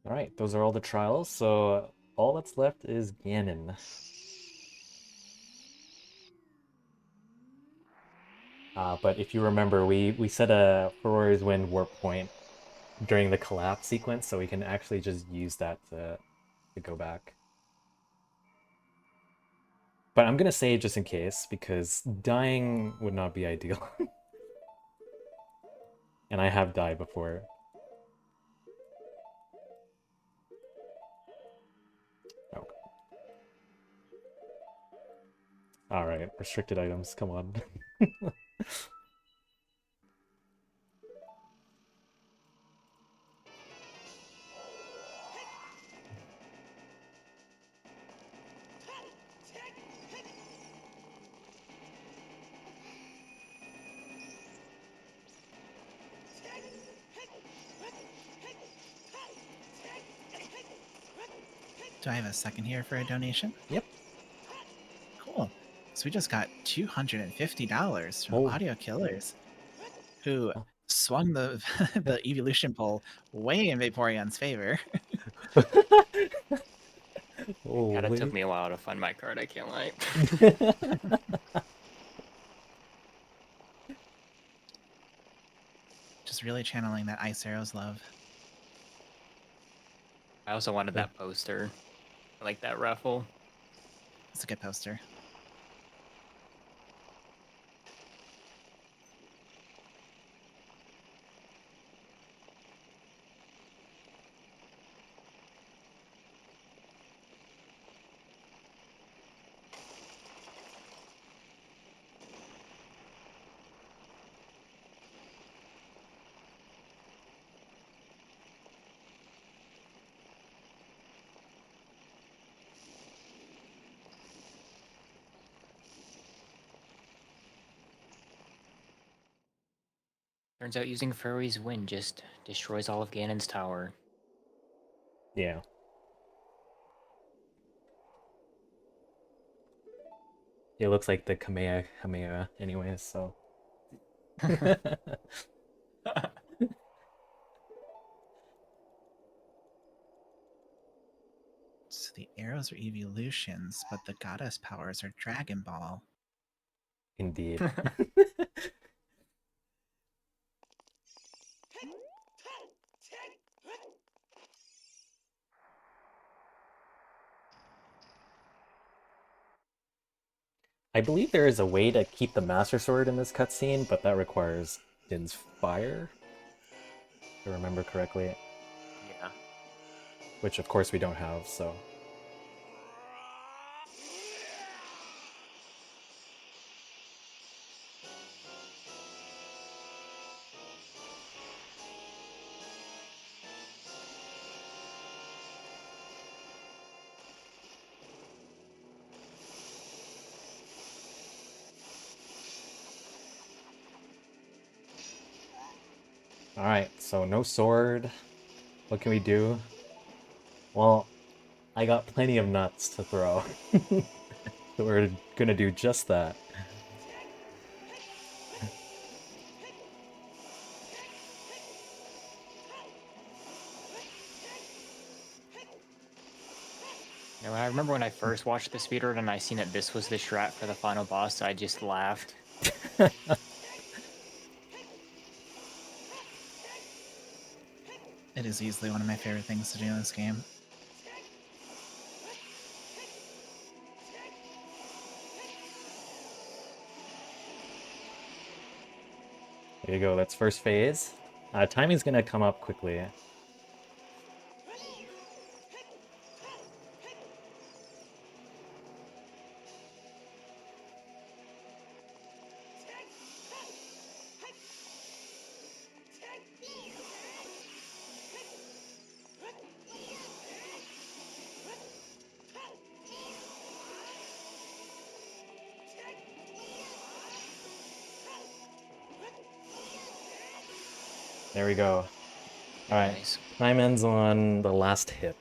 Alright, those are all the trials, so all that's left is Ganon. But if you remember, we set a Ferori's Wind warp point during the collapse sequence, so we can actually just use that to go back. But I'm gonna save just in case, because dying would not be ideal. And I have died before. Oh. Alright, restricted items, come on. Do I have a second here for a donation? Yep. Cool. So we just got $250 from Oh. AudioKillers, who Oh. swung the the evolution poll way in Vaporeon's favor. God, it took Holy. me a while to find my card, I can't lie. Just really channeling that Ice Arrows love. I also wanted that poster. I like that raffle. It's a good poster. Turns out using Furry's Wind just destroys all of Ganon's tower. Yeah. It looks like the Kamehameha anyways, so. So the arrows are evolutions, but the goddess powers are Dragon Ball. Indeed. I believe there is a way to keep the Master Sword in this cutscene, but that requires Din's fire, if I remember correctly. Yeah. Which of course we don't have, so. Alright, so no sword. What can we do? Well, I got plenty of nuts to throw. So we're gonna do just that. You know, I remember when I first watched the speedrun and I seen that this was the strat for the final boss, I just laughed. It is easily one of my favorite things to do in this game. There you go, that's first phase. Timing's gonna come up quickly. There we go. Alright, Nice. time ends on the last hit.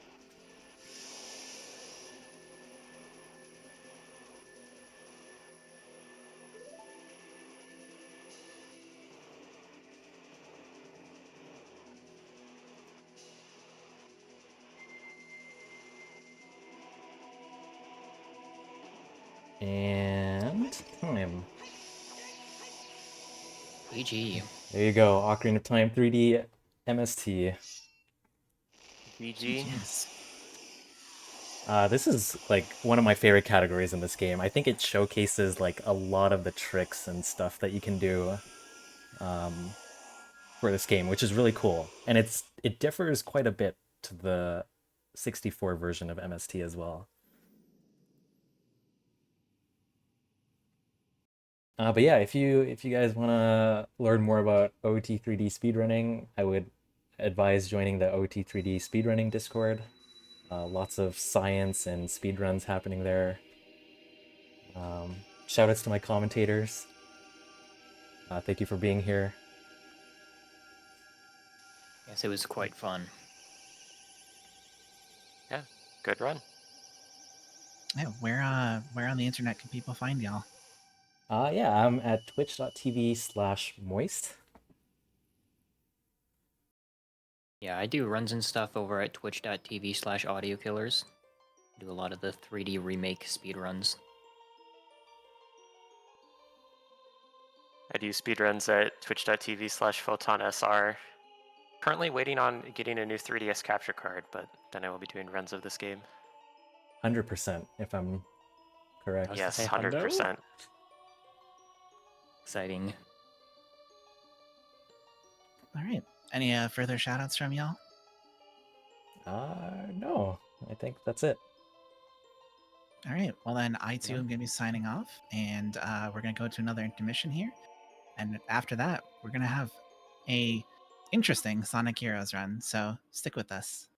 And time. GG. There you go, Ocarina of Time 3D MST. GG. Jeez. This is like one of my favorite categories in this game. I think it showcases like a lot of the tricks and stuff that you can do for this game, which is really cool. And it differs quite a bit to the 64 version of MST as well. But yeah, if you guys want to learn more about OT3D speedrunning, I would advise joining the OT3D speedrunning Discord. Lots of science and speedruns happening there. Shoutouts to my commentators. Thank you for being here. Yes, it was quite fun. Yeah, good run. Yeah, where on the internet can people find y'all? Yeah, I'm at twitch.tv/moist. Yeah, I do runs and stuff over at twitch.tv/AudioKillers. Do a lot of the 3D remake speedruns. I do speedruns at twitch.tv/PhotonSR. Currently waiting on getting a new 3DS capture card, but then I will be doing runs of this game. 100%, if I'm correct. Yes, Hey, 100%. Exciting. All right. Any further shout outs from y'all? No, I think that's it. All right. Well, then I too Yeah. am going to be signing off, and we're going to go to another intermission here. And after that, we're going to have a interesting Sonic Heroes run. So stick with us.